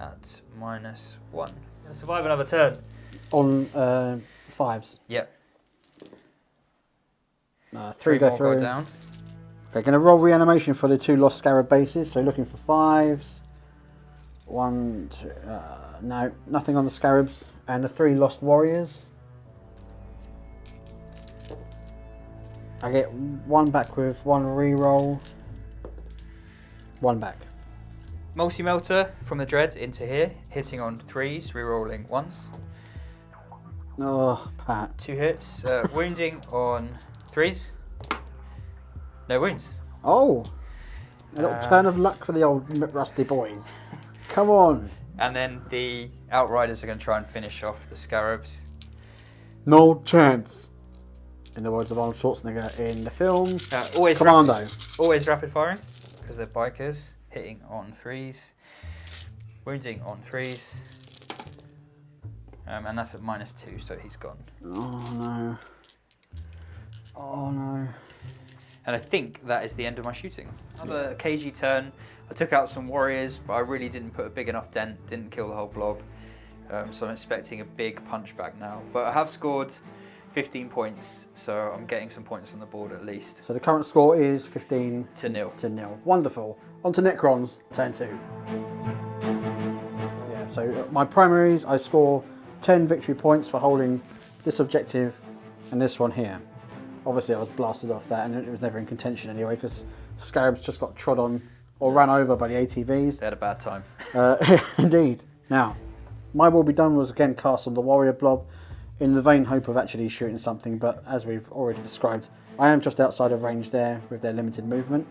At -1. And survive another turn. On 5s. Yep. 3 go more through. down. Okay, going to roll reanimation for the 2 lost scarab bases. So looking for 5s. 1, 2, no, nothing on the scarabs. And the 3 lost warriors. I get 1 back with 1 reroll. 1 back. Multi-melter from the dread into here, hitting on 3s, rerolling 1s. Oh, Pat. 2 hits. Wounding on 3s. No wounds. Oh, a little turn of luck for the old rusty boys. Come on. And then the Outriders are going to try and finish off the Scarabs. No chance. In the words of Arnold Schwarzenegger in the film, Always Commando. Always rapid firing, because they're bikers. Hitting on 3s. Wounding on 3s. And that's at -2, so he's gone. Oh no. Oh no. And I think that is the end of my shooting. Another KG turn. I took out some warriors, but I really didn't put a big enough dent, didn't kill the whole blob. So I'm expecting a big punchback now. But I have scored 15 points, so I'm getting some points on the board at least. So the current score is 15 to 0. Wonderful. On to Necrons, turn 2. Yeah, so my primaries, I score 10 victory points for holding this objective and this one here. Obviously I was blasted off that and it was never in contention anyway because Scarabs just got trod on or ran over by the ATVs. They had a bad time. Indeed. Now, my will be done was again cast on the warrior blob in the vain hope of actually shooting something, but as we've already described, I am just outside of range there with their limited movement.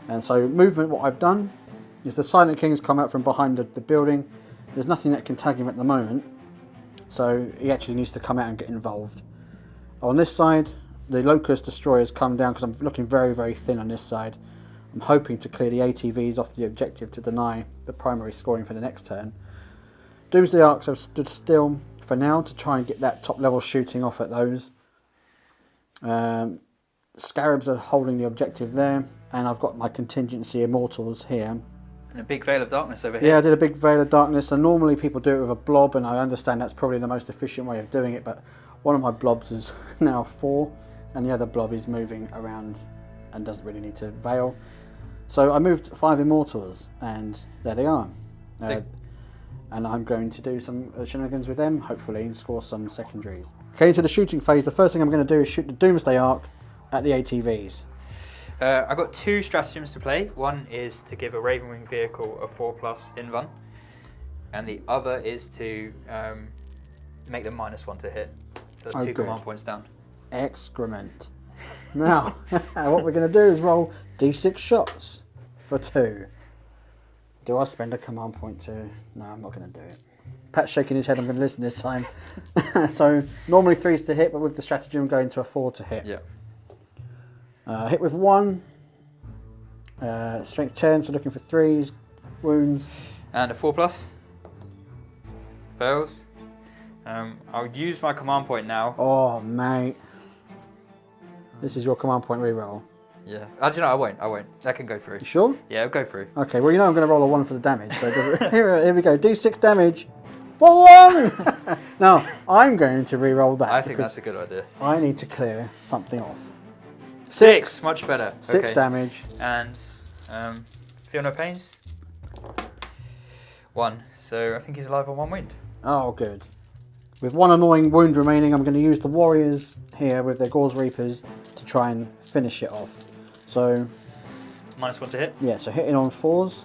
And so movement, what I've done is the Silent King's come out from behind the building. There's nothing that can tag him at the moment, so he actually needs to come out and get involved. On this side, the Locust Destroyers come down because I'm looking very, very thin on this side. I'm hoping to clear the ATVs off the objective to deny the primary scoring for the next turn. Doomsday Arcs have stood still for now to try and get that top level shooting off at those. Scarabs are holding the objective there, and I've got my contingency Immortals here. And a big veil of darkness over here. Yeah, I did a big veil of darkness, and normally people do it with a blob, and I understand that's probably the most efficient way of doing it, but one of my blobs is now 4, and the other blob is moving around and doesn't really need to veil. So I moved 5 Immortals, and there they are. And I'm going to do some shenanigans with them, hopefully, and score some secondaries. Okay, into the shooting phase. The first thing I'm going to do is shoot the Doomsday Arc at the ATVs. I've got 2 stratagems to play. One is to give a Ravenwing vehicle a 4+ invuln, and the other is to make them -1 to hit. So that's 2 command points down. Excrement. Now, what we're going to do is roll d6 shots for 2. Do I spend a command point to... No, I'm not going to do it. Pat's shaking his head, I'm going to listen this time. So, normally 3s to hit, but with the stratagem going to a 4 to hit. Yeah. Hit with 1. Strength 10, so looking for 3s. Wounds. And a 4+. Fails. I'll use my command point now. Oh, mate. This is your command point reroll. Yeah. Do you know, I won't. That can go through. You sure? Yeah, it'll go through. Okay, well, you know I'm going to roll a 1 for the damage. So it doesn't... here we go. D6 damage for 1! Now, I'm going to reroll that. I think that's a good idea. I need to clear something off. 6. Much better. 6 okay. damage. And feel no pains. 1. So I think he's alive on 1 wound. Oh, good. With 1 annoying wound remaining, I'm going to use the warriors here with their Gauze Reapers to try and finish it off. So, -1 to hit. yeah, so hitting on 4s.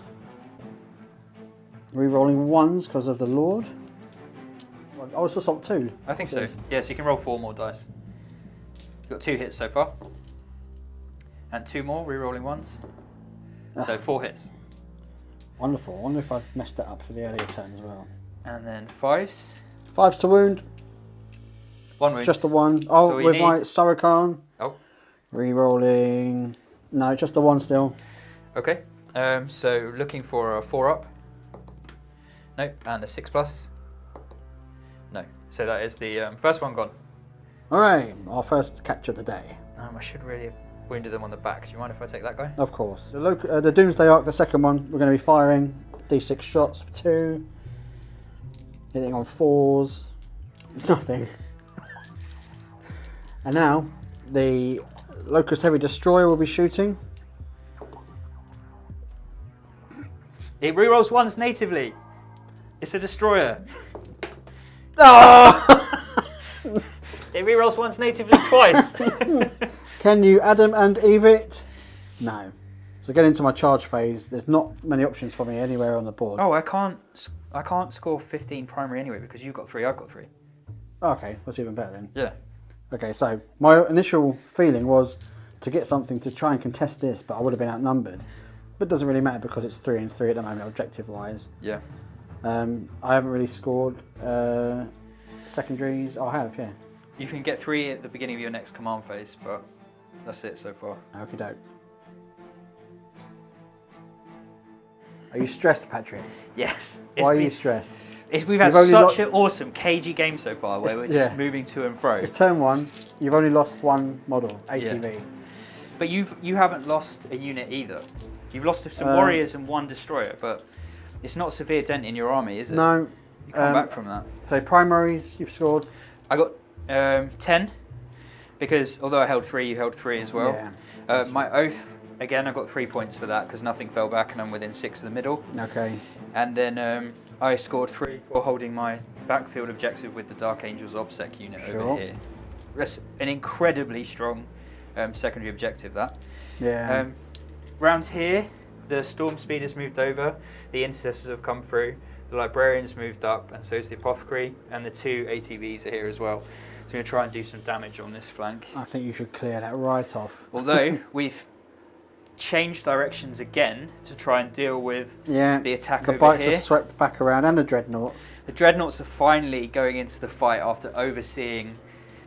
Re-rolling 1s because of the Lord. Oh, it's assault 2. I think so. Yeah, so you can roll 4 more dice. You've got 2 hits so far. And 2 more, re-rolling 1s. So 4 hits. Wonderful. I wonder if I've messed that up for the earlier turn as well. And then 5s. 5s to wound. 1 wound. Just the 1. Oh, So with my Sarikhan. Oh. Re-rolling. No, just the 1 still. Okay. So looking for a 4-up. Nope. And a 6+. No. So that is the first one gone. Alright, our first catch of the day. I should really have wounded them on the back. Do you mind if I take that guy? Of course. The Doomsday Arc, the second one, we're going to be firing D6 shots for 2. Hitting on 4s. Nothing. And now, the Locust Heavy Destroyer will be shooting. It rerolls once natively. It's a destroyer. Oh! It rerolls once natively twice. Can you Adam and Eve it? No. So get into my charge phase. There's not many options for me anywhere on the board. Oh, I can't score 15 primary anyway because you've got 3, I've got 3. Okay, that's even better then. Yeah. Okay, so my initial feeling was to get something to try and contest this, but I would have been outnumbered. But it doesn't really matter because it's 3 and 3 at the moment, objective-wise. Yeah. I haven't really scored secondaries. Oh, I have, yeah. You can get 3 at the beginning of your next command phase, but that's it so far. Okie doke. Are you stressed, Patrick? Yes. Why are you stressed? We've had such an awesome cagey game so far where we're just moving to and fro. It's turn 1. You've only lost 1 model, ATV. Yeah. But you haven't lost a unit either. You've lost some warriors and 1 destroyer, but it's not a severe dent in your army, is it? No. You come back from that. So primaries, you've scored? I got 10, because although I held 3, you held 3 as well. Yeah. My oath, again, I got 3 points for that because nothing fell back and I'm within 6 of the middle. Okay. And then I scored 3 for holding my backfield objective with the Dark Angels OBSEC unit over here. That's an incredibly strong secondary objective, that. Yeah. Round here, the Storm Speeders moved over, the Intercessors have come through, the Librarians moved up, and so is the Apothecary, and the 2 ATVs are here as well. So I'm going to try and do some damage on this flank. I think you should clear that right off. Although, we've changed directions again to try and deal with the attack over here. The bikes are swept back around, and the Dreadnoughts. The Dreadnoughts are finally going into the fight after overseeing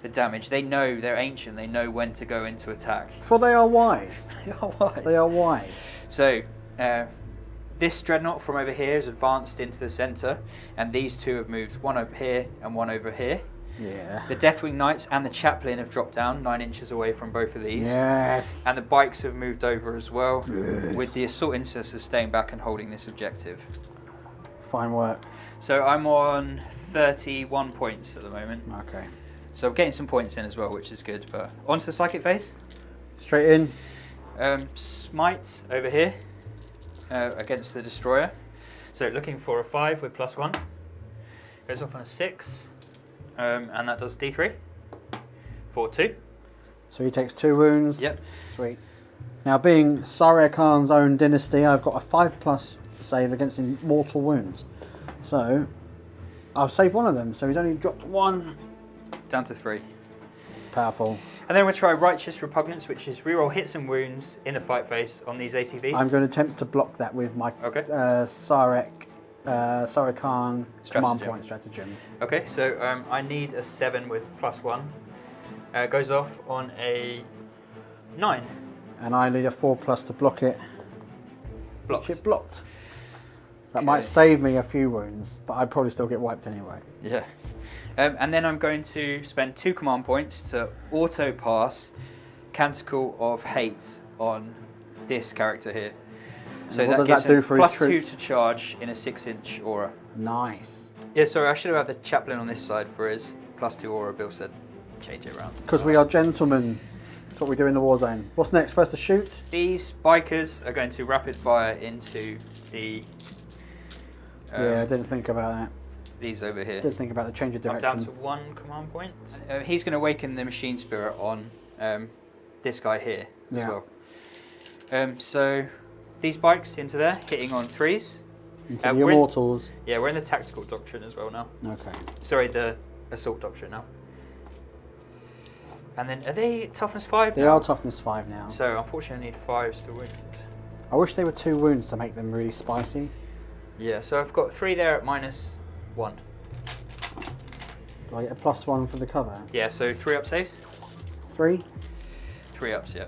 the damage. They know, they're ancient, they know when to go into attack. For they are wise. They are wise. They are wise. So, this Dreadnought from over here has advanced into the centre, and these 2 have moved, 1 over here and 1 over here. Yeah. The Deathwing Knights and the Chaplain have dropped down 9 inches away from both of these. Yes. And the bikes have moved over as well, Yes. with the Assault Intercessors staying back and holding this objective. Fine work. So I'm on 31 points at the moment. Okay. So I'm getting some points in as well, which is good. But on to the Psychic phase. Straight in. Smite over here against the Destroyer. So looking for a 5 with +1. Goes off on a 6. And that does D3 for 2. So he takes 2 wounds. Yep. Sweet. Now, being Saria Khan's own dynasty, I've got a 5+ save against mortal wounds. So I've saved 1 of them. So he's only dropped 1. Down to 3. Powerful. And then we'll try Righteous Repugnance, which is reroll hits and wounds in the fight phase on these ATVs. I'm going to attempt to block that with my Sarek Khan command point stratagem. Okay, so I need a 7 with +1. Goes off on a 9. And I need a 4+ to block it. Blocked. Shit, blocked. That might save me a few wounds, but I'd probably still get wiped anyway. Yeah. And then I'm going to spend 2 command points to auto pass Canticle of Hate on this character here. So what does that do for his troops? +2 to charge in a 6-inch aura. Nice. Yeah, sorry, I should have had the Chaplain on this side for his +2 aura. Bill said change it around. Because we are gentlemen. That's what we do in the war zone. What's next? First to shoot? These bikers are going to rapid fire into the... Yeah, I didn't think about that. These over here. Didn't think about the change of direction. I'm down to 1 command point. He's going to awaken the machine spirit on this guy here as well. So these bikes into there, hitting on 3s. Into the Immortals. Yeah, we're in the tactical doctrine as well now. Okay. Sorry, the assault doctrine now. And then, are they toughness 5 They now? are toughness 5 now. So, unfortunately I need 5s to wound. I wish they were 2 wounds to make them really spicy. Yeah, so I've got 3 there at -1. Do I get a +1 for the cover? Yeah, so 3 up saves. 3? 3 ups, yeah.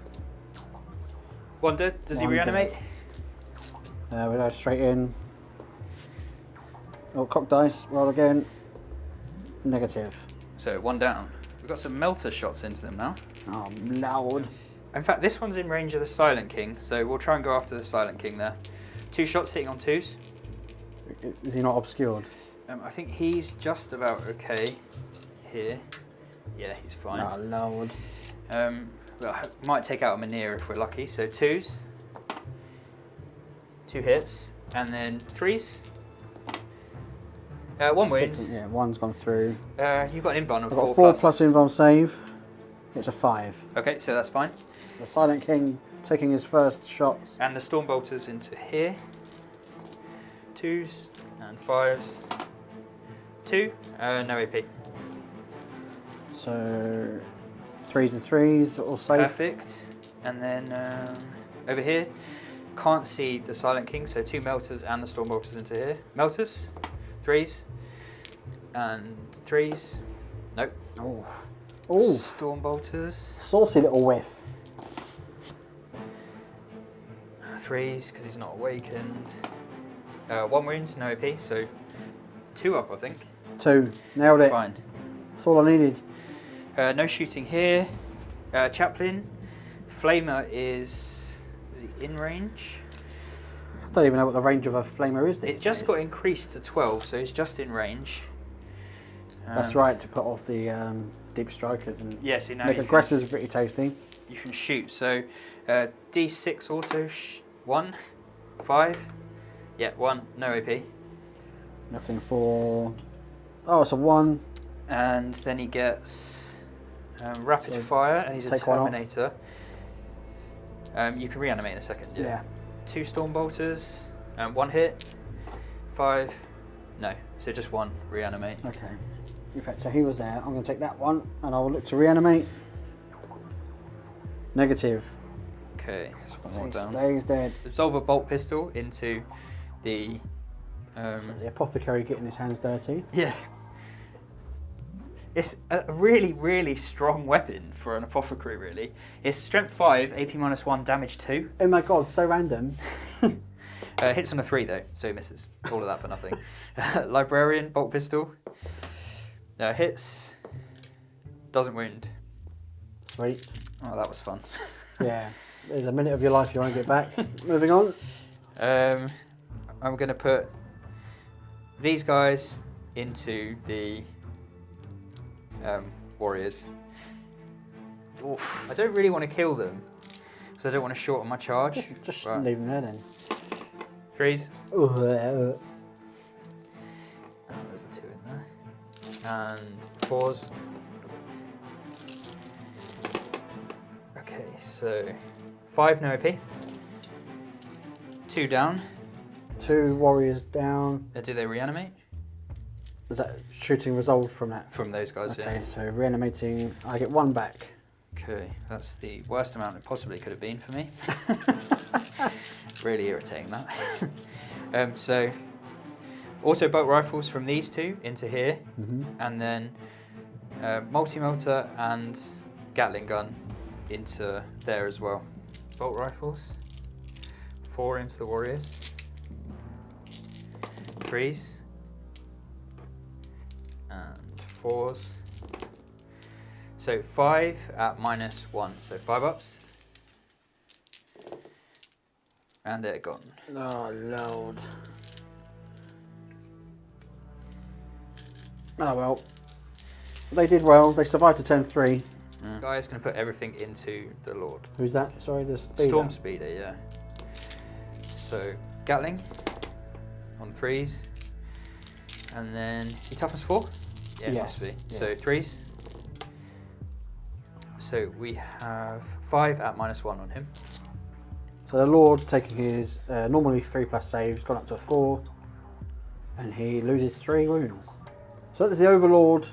1 dead. Does he One reanimate? We go straight in. Oh, cock dice. Roll again. Negative. So 1 down. We've got some melter shots into them now. Oh, loud. In fact, this one's in range of the Silent King, so we'll try and go after the Silent King there. 2 shots hitting on 2s. Is he not obscured? I think he's just about okay here. Yeah, he's fine. Oh, loud. Well, I might take out a Manir if we're lucky. So 2s. 2 hits. And then 3s. 1 wound. Yeah, 1's gone through. You've got an invuln of I've got 4 4 plus invuln save. It's a 5. Okay, so that's fine. The Silent King taking his first shots. And the Storm Bolters into here. 2s and 5s. 2. No AP. So 3s and 3s, all safe. Perfect. And then over here, can't see the Silent King, so 2 melters and the Storm Bolters into here. Melters, 3s, and 3s. Nope. Oof. Oof. Storm Bolters. Saucy little whiff. 3s, because he's not awakened. 1 wound, no AP, so 2 up, I think. 2. Nailed it. Fine. That's all I needed. No shooting here. Chaplain. Flamer is he in range? I don't even know what the range of a flamer is. It just got increased to 12, so it's just in range. That's right, to put off the deep strikers and Yeah, so now make you aggressors pretty tasty. you can shoot. So D6 auto 1, 5. Yeah, 1, no AP. Looking for... Oh, it's a 1. And then he gets rapid So fire, and he's a take one off. Terminator. You can reanimate in a second. Yeah. 2 Storm Bolters, 1 hit, 5, no, so just 1 reanimate. Okay. In fact, so he was there. I'm going to take that one and I will look to reanimate. Negative. Okay, so 1 more He down. stays dead. Absolve a bolt pistol into the. The apothecary getting his hands dirty. Yeah. It's a really, really strong weapon for an apothecary, really. It's strength 5, AP -1, damage 2. Oh my god, so random. Hits on a 3 though, so he misses. All of that for nothing. Librarian, bolt pistol. Hits. Doesn't wound. Sweet. Oh, that was fun. Yeah. There's a minute of your life you won't get back. Moving on. I'm going to put these guys into the warriors. Oof. I don't really want to kill them because I don't want to shorten my charge. Just Right. leave them there then. 3s. Ugh. There's a 2 in there. And 4s. Okay, so 5 no AP. 2 down. 2 warriors down. Do they reanimate? Is that shooting resolved from that? From those guys, Okay, yeah. so reanimating, I get 1 back. Okay, that's the worst amount it possibly could have been for me. Really irritating that. So, auto bolt rifles from these 2 into here, and then multi-melter and Gatling gun into there as well. Bolt rifles, 4 into the warriors, 3s, and 4s. So 5 at -1, so 5 ups. And they're gone. Oh, Lord. Oh, well. They did well. They survived to turn 3. Guy's going to put everything into the Lord. Who's that? Sorry, the Speeder. Storm Speeder, yeah. So, Gatling on 3s. And then, he toughness 4? Yeah, it must be. Yeah. So, 3s. So, we have 5 at -1 on him. So the Lord taking his normally 3+ saves, gone up to a 4. And he loses 3 wounds. So that is the Overlord,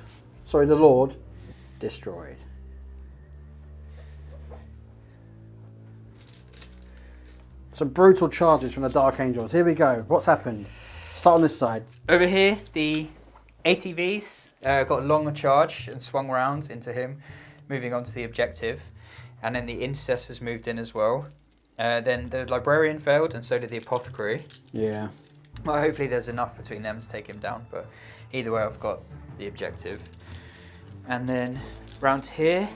sorry, the Lord, destroyed. Some brutal charges from the Dark Angels. Here we go. What's happened? Start on this side. Over here, the ATVs got a longer charge and swung round into him, moving on to the objective. And then the Intercessors moved in as well. Then the Librarian failed, and so did the Apothecary. Yeah. Well, hopefully there's enough between them to take him down, but either way I've got the objective. And then round here,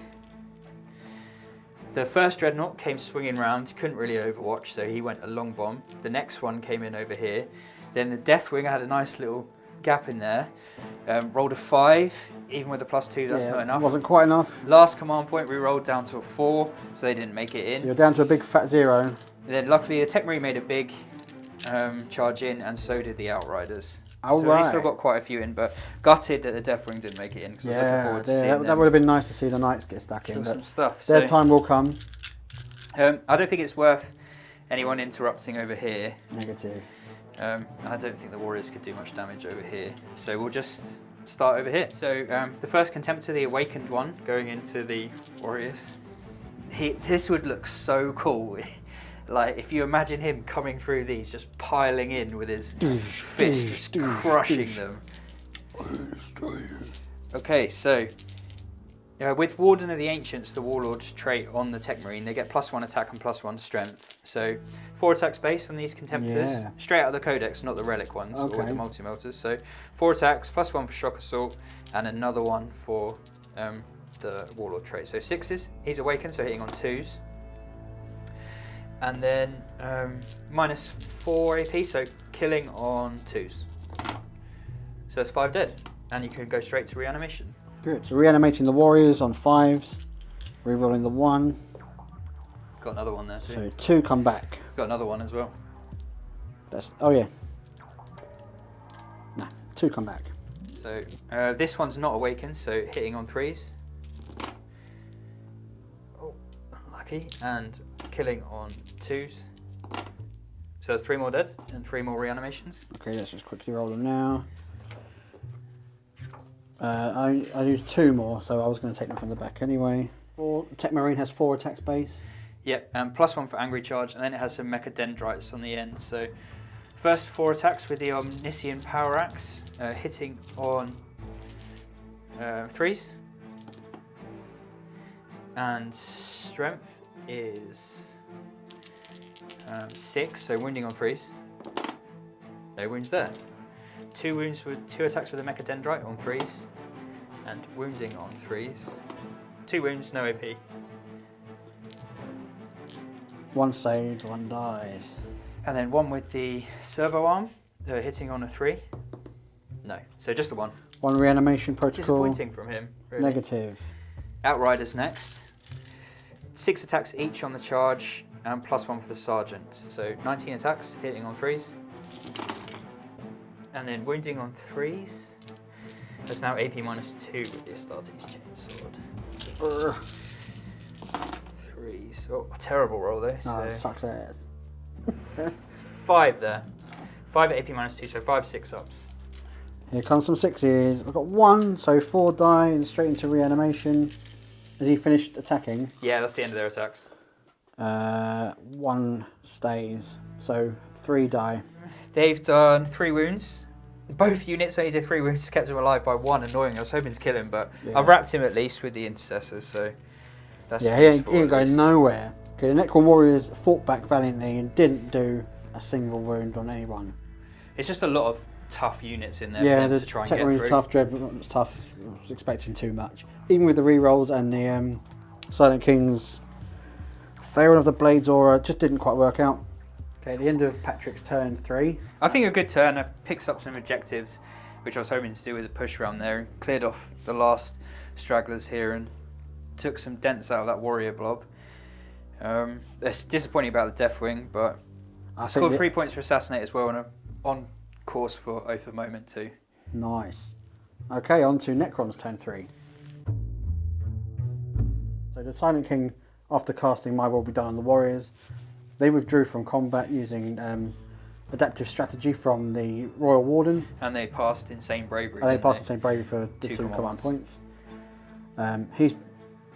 the first Dreadnought came swinging round, couldn't really overwatch, so he went a long bomb. The next one came in over here. Then the Deathwing had a nice little gap in there, rolled a 5, even with a +2 that's not enough. Wasn't quite enough. Last command point we rolled down to a 4, so they didn't make it in. So you're down to a big fat 0. And then luckily the Tech Marine made a big charge in, and so did the Outriders. Oh, so right. he still got quite a few in, but gutted that the Deathwing didn't make it in, because I was looking forward to seeing that would have been nice to see the Knights get stuck in. kill But some stuff. their So, time will come. I don't think it's worth anyone interrupting over here. Negative. And I don't think the Warriors could do much damage over here. So we'll just start over here. So the first Contemptor, the Awakened one, going into the Warriors. This would look so cool. Like, if you imagine him coming through these, just piling in with his fist, just crushing them. Okay, so with Warden of the Ancients, the Warlord's trait on the Tech Marine, they get +1 attack and +1 strength. So 4 attacks based on these Contemptors, straight out of the Codex, not the Relic ones or the Multi-Melters. So 4 attacks, +1 for Shock Assault, and another one for the Warlord trait. So 6s, he's awakened, so hitting on 2s. And then -4 AP, so killing on 2s. So that's 5 dead, and you can go straight to reanimation. Good. So reanimating the Warriors on 5s, rerolling the 1. Got another one there too. So 2 come back. Got another one as well. That's yeah. Nah, 2 come back. So this one's not awakened, so hitting on 3s. Oh, lucky. And killing on 2s. So there's 3 more dead and 3 more reanimations. Okay, let's just quickly roll them now. I used 2 more, so I was going to take them from the back anyway. Tech Marine has 4 attacks base. Yep, and +1 for Angry Charge, and then it has some Mecha Dendrites on the end. So first 4 attacks with the Omniscient Power Axe, hitting on 3s. And strength is 6, so wounding on 3s. No wounds there. 2 wounds with 2 attacks with a Mecha Dendrite on 3s, and wounding on 3s. 2 wounds, no AP. 1 saved, 1 dies. And then 1 with the Servo Arm, hitting on a 3. No, so just the 1. 1 reanimation protocol. Disappointing from him, really. Negative. Outriders next. 6 attacks each on the charge, and +1 for the Sergeant. So 19 attacks, hitting on 3s. And then wounding on 3s. That's now AP -2 with the Astartes Chainsword. 3s. Oh, terrible roll though. No, it So sucks ass. 5 there. 5 at AP -2, so 5 6-ups. Here comes some 6s. We've got 1, so 4 die and straight into reanimation. Has he finished attacking? Yeah, that's the end of their attacks. 1 stays, so 3 die. They've done 3 wounds. Both units only did 3 wounds, kept him alive by 1. Annoying. I was hoping to kill him, but Yeah. I've wrapped him at least with the Intercessors, so that's Yeah, he ain't useful at going least. nowhere. Okay, the Necron Warriors fought back valiantly and didn't do a single wound on anyone. It's just a lot of tough units in there Yeah, for them the to try and Tech get Marine's through. tough, Dreadnought's tough. I was expecting too much. Even with the rerolls and the Silent King's Pharaoh of the Blades aura, just didn't quite work out. Okay, at the end of Patrick's turn 3. I think a good turn. I picked up some objectives, which I was hoping to do with a push around there, and cleared off the last stragglers here, and took some dents out of that warrior blob. It's disappointing about the Deathwing, but I scored 3 points for Assassinate as well, and I'm on course for Oath of Moment too. Nice. Okay, on to Necrons turn 3. So the Silent King, after casting My Will Be Done on the Warriors, they withdrew from combat using adaptive strategy from the Royal Warden. And they passed Insane Bravery. And they passed Insane Bravery for the 2 command points. He's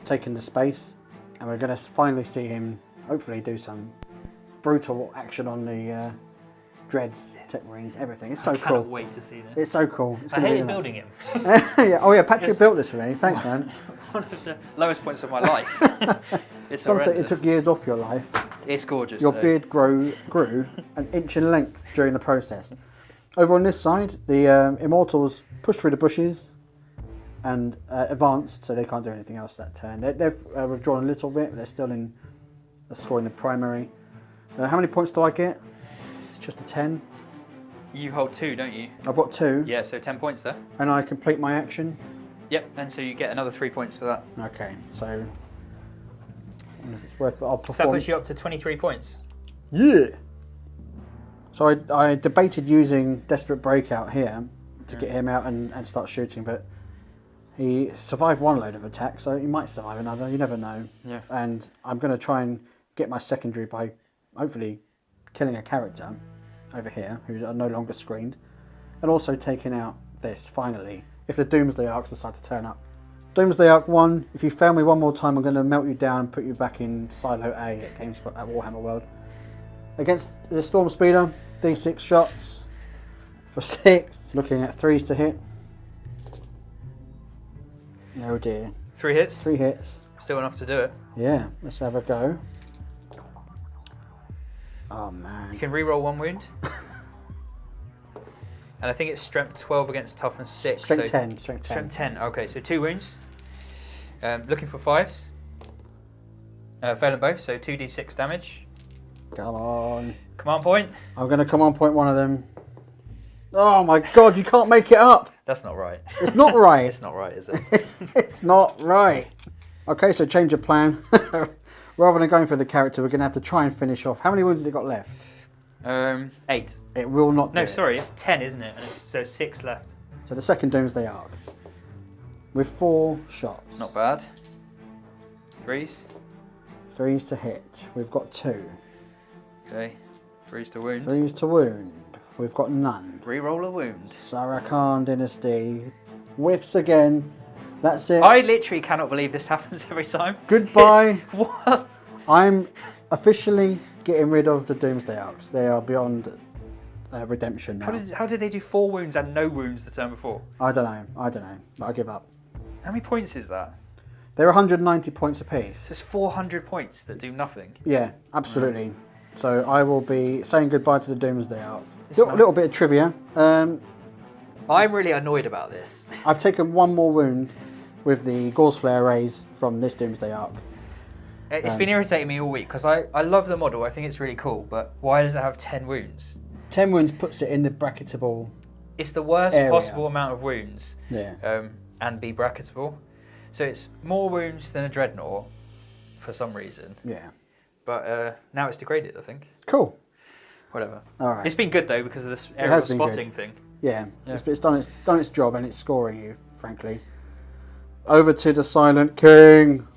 taken the space, and we're going to finally see him hopefully do some brutal action on the Dreads, Tech Marines, everything. It's so cool. I can't wait to see this. It's so cool. It's I hated building him. Yeah. Oh yeah, Patrick built this for me. Thanks, man. One of the lowest points of my life. It's Some say it took years off your life. It's gorgeous. Your beard grew an inch in length during the process. Over on this side, the Immortals pushed through the bushes and advanced, so they can't do anything else that turn. They've withdrawn a little bit, but they're still in scoring the primary. How many points do I get? It's just a 10. You hold 2, don't you? I've got 2. Yeah, so 10 points there. And I complete my action. Yep, and so you get another 3 points for that. Okay, so I don't know if it's worth, but I'll perform. So that puts you up to 23 points. Yeah. So I debated using Desperate Breakout here to get him out and start shooting, but he survived one load of attacks, so he might survive another. You never know. Yeah. And I'm going to try and get my secondary by hopefully killing a character over here who's no longer screened, and also taking out this finally if the Doomsday Arcs decide to turn up. Doomsday Arc 1, if you fail me one more time, I'm going to melt you down and put you back in Silo A at Warhammer World. Against the Storm Speeder, D6 shots for 6, looking at 3s to hit. Oh dear. 3 hits? 3 hits. Still enough to do it. Yeah, let's have a go. Oh man. You can reroll 1 wound. And I think it's strength 12 against toughness 6. Strength so 10. Strength 10. Strength 10. Okay, so 2 wounds. Looking for 5s. Failing both, so 2d6 damage. Come on. Command point. I'm going to command point one of them. Oh my god, you can't make it up. That's not right. It's not right. It's not right, is it? It's not right. Okay, so change of plan. Rather than going for the character, we're going to have to try and finish off. How many wounds has it got left? 8. It will not No, do it. sorry, it's 10, isn't it? And so 6 left. So the second Doomsday Arc. With 4 shots. Not bad. 3s. 3s to hit. We've got 2. Okay. 3s to wound. 3s to wound. We've got none. Reroll a wound. Sarakan Dynasty. Whiffs again. That's it. I literally cannot believe this happens every time. Goodbye. What? I'm officially getting rid of the Doomsday Arcs. They are beyond redemption now. How did they do 4 wounds and no wounds the turn before? I don't know. But I give up. How many points is that? They're 190 points apiece. So it's 400 points that do nothing. Yeah, absolutely. So I will be saying goodbye to the Doomsday Arcs. A little bit of trivia. I'm really annoyed about this. I've taken 1 more wound with the Gauze Flare Rays from this Doomsday Arc. It's been irritating me all week because I love the model. I think it's really cool, but why does it have 10 wounds? 10 wounds puts it in the bracketable. It's the worst area. possible amount of wounds. Yeah. And be bracketable. So it's more wounds than a Dreadnought for some reason. Yeah. But now it's degraded, I think. Cool. Whatever. All right. It's been good though because of this aerial has been spotting good. thing. Yeah. It's done its job, and it's scoring you, frankly. Over to the Silent King.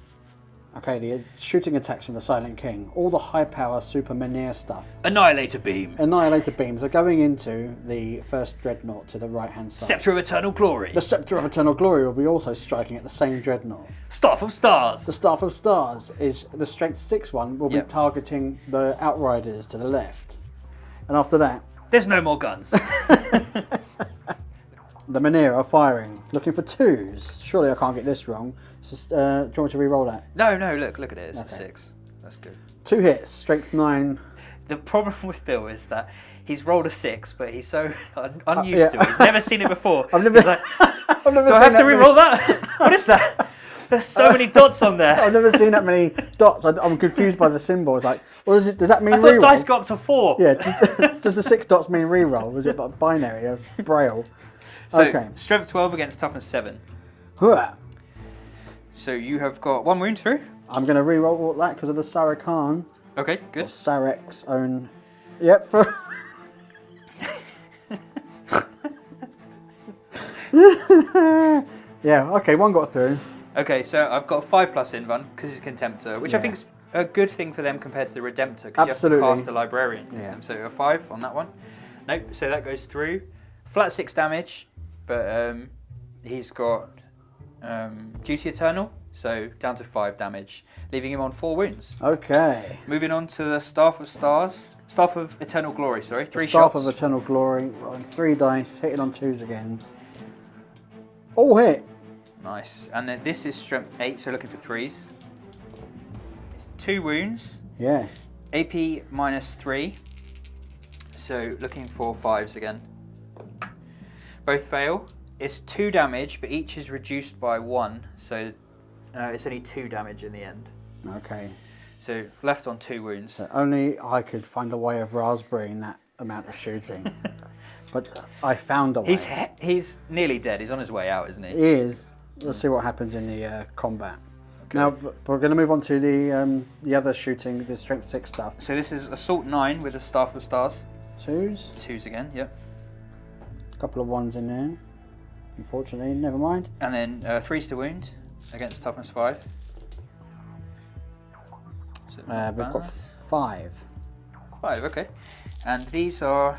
Okay, the shooting attacks from the Silent King. All the high power Super Menhir stuff. Annihilator beam. Annihilator beams are going into the first Dreadnought to the right hand side. Scepter of Eternal Glory. The Scepter of Eternal Glory will be also striking at the same Dreadnought. Staff of Stars. The Staff of Stars is the Strength 6 one will be Yep. targeting the Outriders to the left. And after that, There's no more guns. the Menhir are firing, looking for 2s. Surely I can't get this wrong. Just, do you want me to re-roll that? No, look at it. It's a Okay. 6. That's good. 2 hits, Strength 9. The problem with Bill is that he's rolled a 6, but he's so unused to it. He's never seen it before. I've never, He's like, I've never do I seen have to that many- re-roll that? What is that? There's so many dots on there. I've never seen that many dots. I'm confused by the symbol. It's like, what is it? Does that mean I thought re-roll? dice got up to 4. Yeah. Does the 6 dots mean re-roll? Is it like binary or braille? So Okay. strength 12 against toughness 7. Huh. So you have got 1 wound through. I'm going to reroll that because of the Sarah-Khan. Okay, good. Or Sarek's own. Yep. Yeah, okay, 1 got through. Okay, so I've got a 5+ in run because it's Contemptor, which I think is a good thing for them compared to the Redemptor because you have to cast a Librarian. Yeah. So a 5 on that one. Nope, so that goes through. Flat 6 damage, but he's got Duty Eternal, so down to 5 damage, leaving him on 4 wounds. Okay. Moving on to the Staff of Eternal Glory, sorry, 3 Staff shots. of Eternal Glory, rolling 3 dice, hitting on 2s again. All hit. Nice. And then this is Strength 8, so looking for 3s. It's 2 wounds. Yes. AP -3, so looking for 5s again. Both fail. It's 2 damage, but each is reduced by 1, so it's only 2 damage in the end. Okay. So left on 2 wounds. So only I could find a way of raspberrying that amount of shooting. But I found a way. He's nearly dead. He's on his way out, isn't he? He is. We'll see what happens in the combat. Okay. Now we're going to move on to the other shooting, the Strength 6 stuff. So this is Assault 9 with a Staff of Stars. 2s. 2s again, yep. A couple of 1s in there. Unfortunately, never mind. And then 3s to wound against Toughness 5. So We've got 5. 5, okay. And these are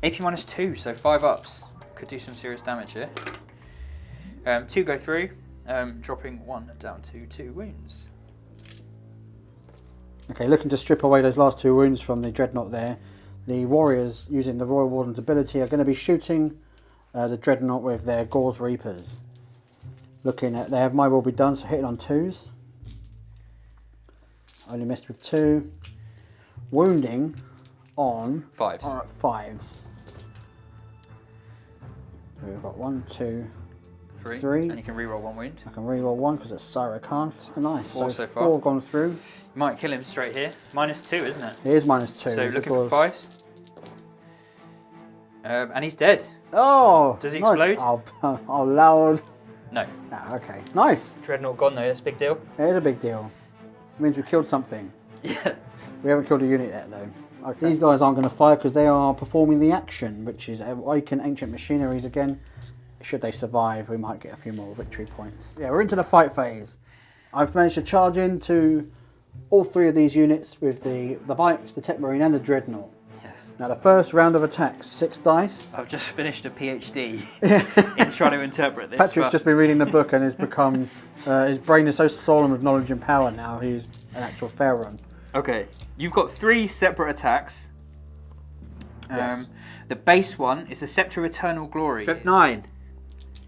AP -2, so 5 ups. Could do some serious damage here. 2 go through, dropping 1 down to 2 wounds. Okay, looking to strip away those last 2 wounds from the Dreadnought there. The warriors, using the Royal Warden's ability, are going to be shooting the Dreadnought with their Gauze Reapers. Looking at, they have My Will Be Done, so hitting on 2s. Only missed with 2. Wounding on 5s. 5s. So we've got 1, 2, 3. 3. And you can reroll 1 wound. I can reroll 1 because it's Sarah-Khan. Nice. 4 so far. 4 have gone through. You might kill him straight here. -2, isn't it? It is -2. So looking for 5s. And he's dead. Oh! Does he nice. explode? Oh, loud. No. Ah, okay. Nice. Dreadnought gone though, that's a big deal. It is a big deal. It means we killed something. Yeah. We haven't killed a unit yet though. Okay. These guys aren't going to fire because they are performing the action, which is awaken ancient machineries again. Should they survive, we might get a few more victory points. Yeah, we're into the fight phase. I've managed to charge into all 3 of these units with the bikes, the Tech Marine and the Dreadnought. Yes. Now the first round of attacks, 6 dice. I've just finished a PhD in trying to interpret this. Patrick's just been reading the book and has become, his brain is so swollen with knowledge and power now, he's an actual pharaoh. Okay, you've got 3 separate attacks. Yes. The base one is the Scepter of Eternal Glory. Strength 9.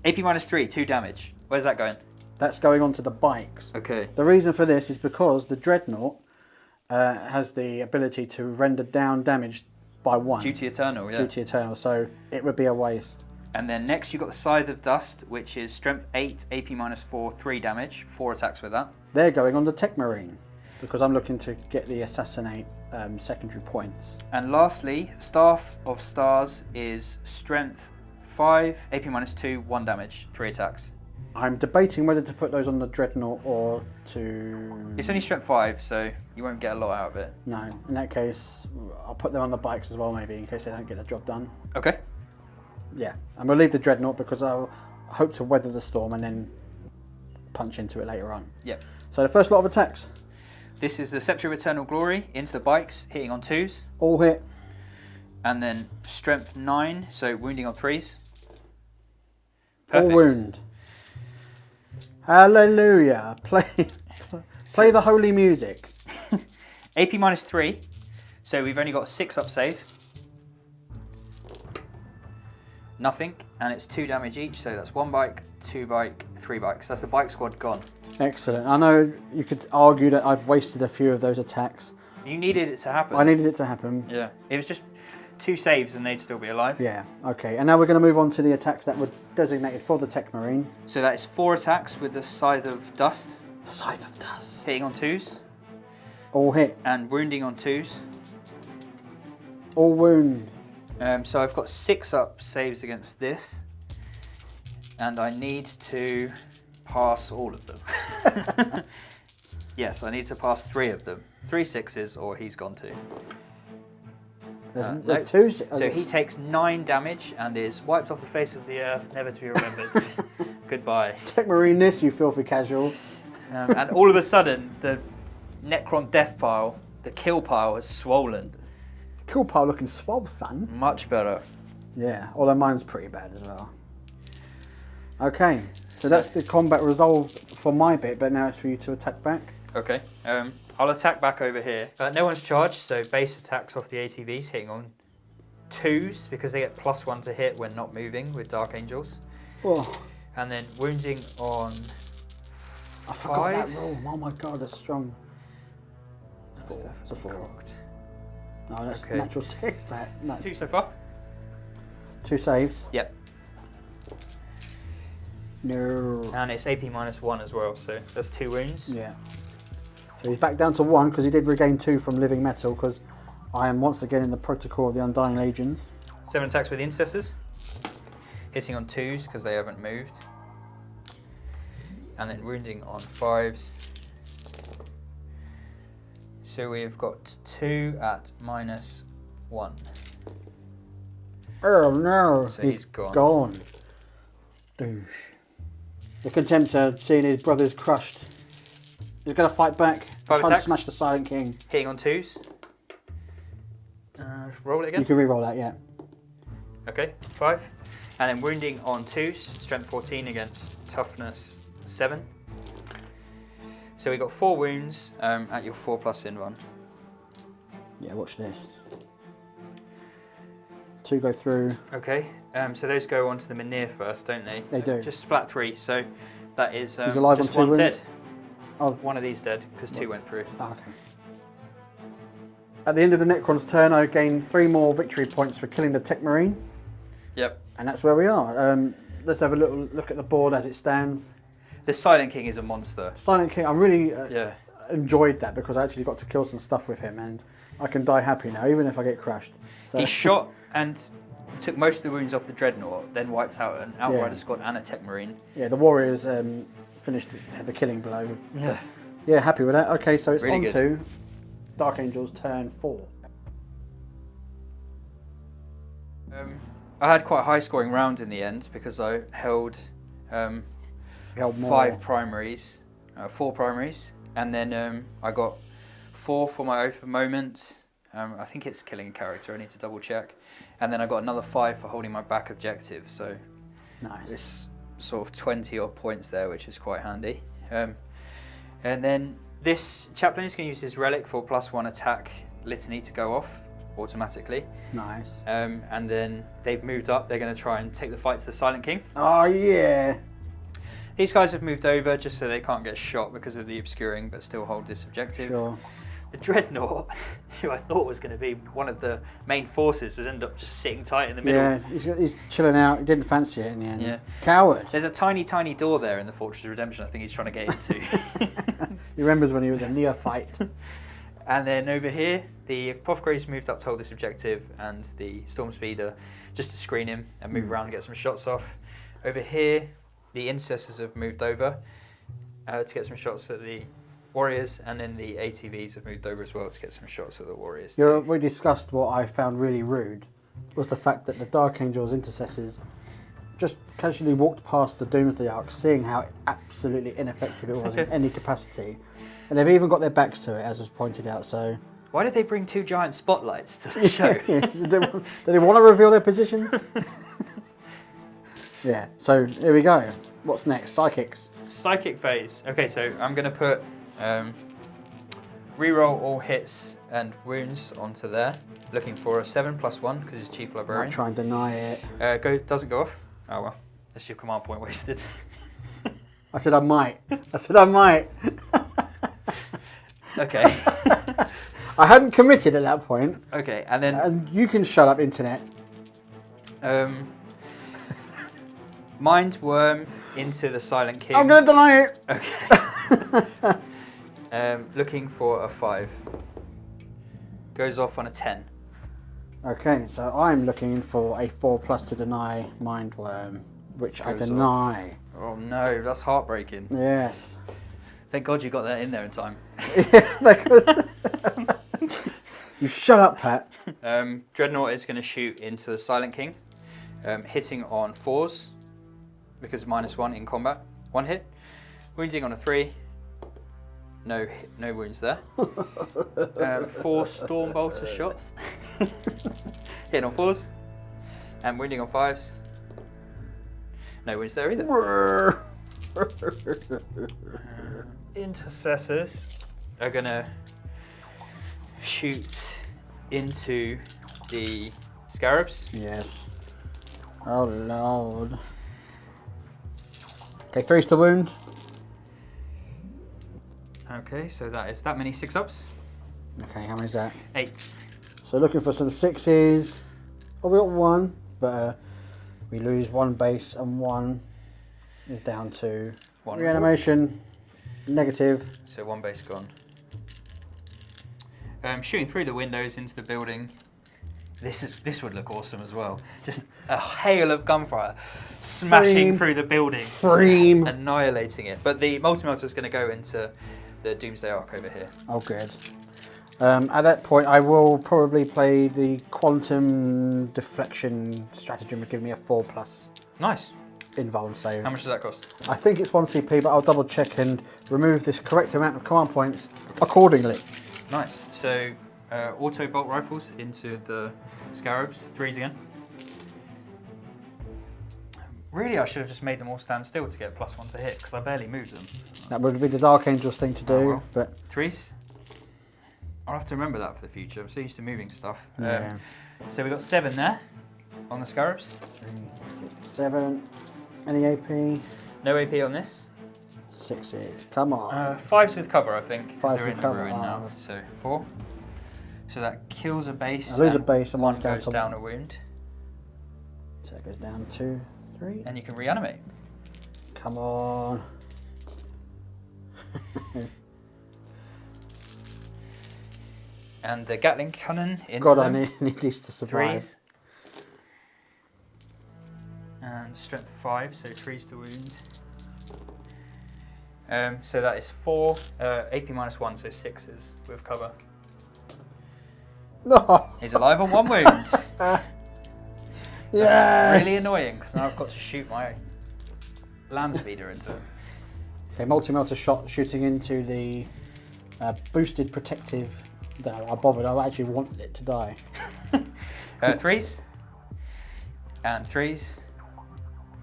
AP -3, 2 damage. Where's that going? That's going on to the bikes. Okay. The reason for this is because the Dreadnought has the ability to render down damage by 1. Duty Eternal, yeah. Duty Eternal, so it would be a waste. And then next you've got the Scythe of Dust, which is Strength 8, AP -4, 3 damage. 4 attacks with that. They're going on the Tech Marine because I'm looking to get the Assassinate secondary points. And lastly, Staff of Stars is Strength 5, AP -2, 1 damage, 3 attacks. I'm debating whether to put those on the Dreadnought or to... It's only Strength 5, so you won't get a lot out of it. No, in that case, I'll put them on the bikes as well maybe in case they don't get the job done. Okay. Yeah, and we'll leave the Dreadnought because I'll hope to weather the storm and then punch into it later on. Yep. So the first lot of attacks. This is the Scepter of Eternal Glory into the bikes, hitting on 2s. All hit. And then Strength 9, so wounding on 3s. All Perfect. wound. Hallelujah. Play the holy music. AP -3, so we've only got 6 up save. Nothing, and it's 2 damage each, so that's 1 bike, 2 bike, 3 bikes. That's the bike squad gone. Excellent. I know you could argue that I've wasted a few of those attacks. You needed it to happen. I needed it to happen. Yeah. It was just 2 saves and they'd still be alive. Yeah, okay. And now we're going to move on to the attacks that were designated for the Tech Marine. So that is 4 attacks with the Scythe of Dust, Scythe of Dust. hitting on 2s, All hit. and wounding on 2s. All wound. So I've got 6 up saves against this. and I need to pass all of them. Yes, I need to pass 3 of them. 3 6s, or he's gone 2. There's 2. So he takes 9 damage and is wiped off the face of the earth, never to be remembered. Goodbye. Tech Marine this, you filthy casual. And all of a sudden, the Necron death pile, the kill pile, is swollen. Kill pile looking swole, son. Much better. Yeah, although mine's pretty bad as well. Okay, so that's the combat resolved for my bit, but now it's for you to attack back. Okay, I'll attack back over here. No one's charged, so base attacks off the ATVs, hitting on 2s because they get +1 to hit when not moving with Dark Angels. Oh, And then wounding on I forgot that 5s. roll. Oh my god, that's strong. 4. It's a 4. Cocked. No, that's Okay. natural 6, but no. 2 so far? 2 saves. Yep. No. And it's AP -1 as well, so that's 2 wounds. Yeah. So he's back down to 1 because he did regain 2 from living metal because I am once again in the protocol of the Undying Legions. 7 attacks with the Intercessors, hitting on 2s because they haven't moved. And then wounding on 5s. So we've got 2 at -1. Oh no, So he's he's gone. gone. Douche. The Contemptor, seeing his brothers crushed, he's going to fight back, 5 try and attacks. smash the Silent King. Hitting on 2s. Roll it again. You can re-roll that, yeah. Okay, 5. And then wounding on 2s, strength 14 against toughness 7. So we got 4 wounds at your 4+ in one. Yeah, watch this. 2 go through. Okay, so those go on to the Mynir first, don't they? They do. Just flat 3, so that is He's alive just on 2 1 wounds? dead. Oh, One of these dead, because 2 went through. okay. At the end of the Necron's turn, I gain 3 more victory points for killing the Tech Marine. Yep. And that's where we are. Let's have a little look at the board as it stands. The Silent King is a monster. Silent King, I really Yeah. enjoyed that because I actually got to kill some stuff with him and I can die happy now, even if I get crushed. So, He shot and took most of the wounds off the Dreadnought, then wiped out an Outrider squad and a Tech Marine. yeah, the Warriors had the killing blow. Yeah. Yeah, happy with that. Okay, so it's Really on good. to Dark Angels turn 4. I had quite a high scoring round in the end because I held You held more. 5 primaries, 4 primaries, and then I got 4 for my Oath of Moment. I think it's killing a character, I need to double check. And then I got another 5 for holding my back objective, so Nice. it's sort of 20 odd points there, which is quite handy. And then this chaplain is going to use his relic for +1 attack litany to go off automatically. Nice. And then they've moved up, they're going to try and take the fight to the Silent King. Oh, yeah. These guys have moved over just so they can't get shot because of the obscuring, but still hold this objective. Sure. The Dreadnought, who I thought was going to be one of the main forces, has ended up just sitting tight in the middle. Yeah, he's chilling out. He didn't fancy it in the end. Yeah. Coward. There's a tiny, tiny door there in the Fortress of Redemption I think he's trying to get into. He remembers when he was a neophyte. And then over here, the Apothecary's moved up to hold this objective, and the Storm Speeder just to screen him and move around and get some shots off. Over here, the Intercessors have moved over to get some shots at the Warriors, and then the ATVs have moved over as well to get some shots at the Warriors too. We discussed what I found really rude was the fact that the Dark Angels Intercessors just casually walked past the Doomsday Ark, seeing how absolutely ineffective it was in any capacity. And they've even got their backs to it, as was pointed out, so... Why did they bring 2 giant spotlights to the show? Do they want to reveal their position? Yeah, so here we go. What's next? Psychics. Psychic phase. Okay, so I'm going to put reroll all hits and wounds onto there. Looking for a 7+1 because he's Chief Might Librarian. try and deny it. Doesn't go off. Oh well, that's your command point wasted. I said I might. I said I might. Okay. I hadn't committed at that point. Okay, and then And you can shut up, internet. Mind Worm into the Silent King. I'm going to deny it. Okay. Looking for a 5. Goes off on a 10. Okay, so I'm looking for a 4+ to deny Mind Worm. which I Goes deny. Oh no, that's heartbreaking. Yes. Thank God you got that in there in time. You shut up, Pat. Dreadnought is going to shoot into the Silent King, hitting on 4s because -1 in combat. 1 hit, wounding on a 3. No wounds there. 4 Stormbolter shots, hitting on 4s, and wounding on 5s. No wounds there either. Intercessors are gonna shoot into the Scarabs. Yes. Oh Lord. Okay, 3's to wound. Okay, so that is that many 6-ups. Okay, how many is that? 8. So looking for some 6s. Oh, we got 1, but we lose 1 base and 1 is down to 1 reanimation. Negative. So 1 base gone. Shooting through the windows into the building. This would look awesome as well. Just a hail of gunfire smashing through the building, annihilating it. But the multi-melter is going to go into the Doomsday Arc over here. Oh, good. At that point, I will probably play the quantum deflection stratagem, would give me a 4+ Nice. invuln save. How much does that cost? I think it's 1 CP, but I'll double check and remove this correct amount of command points accordingly. Nice. So auto bolt rifles into the Scarabs. 3s again. Really, I should have just made them all stand still to get +1 to hit because I barely moved them. That would be the Dark Angels thing to do, Oh, well. but 3s. I'll have to remember that for the future. I'm so used to moving stuff. yeah. So we've got 7 there on the Scarabs. 3, 6, 7. Any AP? No AP on this. 6s. Come on. 5s with cover, I think, because 5s they're with in the cover, ruin now. oh. So 4. So that kills a base. I lose a base and 1 one's down goes to down a wound. So it goes down 2, 3. And you can reanimate. Come on. And the Gatling cannon into God, them. I need these to survive. 3s. And strength 5, so 3s to wound. So that is 4, AP -1, so 6s with cover. No. He's alive on 1 wound. Yes. That's really annoying because now I've got to shoot my land speeder into it. Okay, multi-melter shot shooting into the boosted protective. No, I bothered. I actually wanted it to die. 3s and 3s.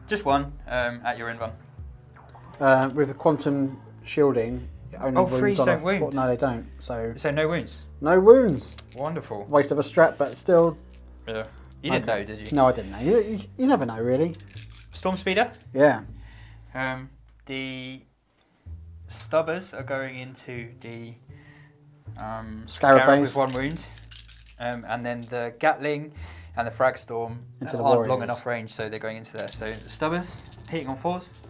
Just 1 at your invuln. With the quantum shielding, it only Oh, wounds 3s on don't a wound. No, they don't. So So no wounds. no wounds. Wonderful. Waste of a strap, but still. Yeah. You didn't know, did you? No, I didn't know. You never know, really. Storm speeder. Yeah. The stubbers are going into the Scarab base. with 1 wound, and then the Gatling and the Frag Storm Into the aren't Warriors. long enough range, so they're going into there. So the stubbers hitting on 4s,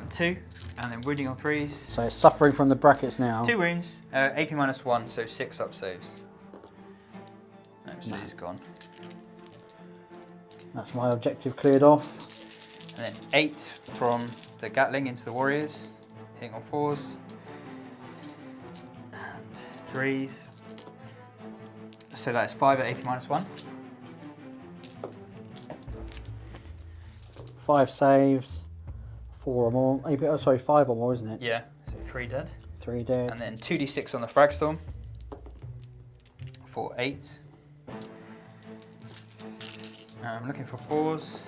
2, and then wounding on 3s. So it's suffering from the brackets now. 2 wounds, AP -1, so 6 up saves. No, so he's gone. That's my objective cleared off. And then 8 from the Gatling into the Warriors, hitting on 4s and 3s. So that's 5 at AP -1. 5 saves, 4 or more. 5 or more, isn't it? Yeah, so 3 dead. 3 dead. And then 2d6 on the Frag Storm for 8. I'm looking for 4s,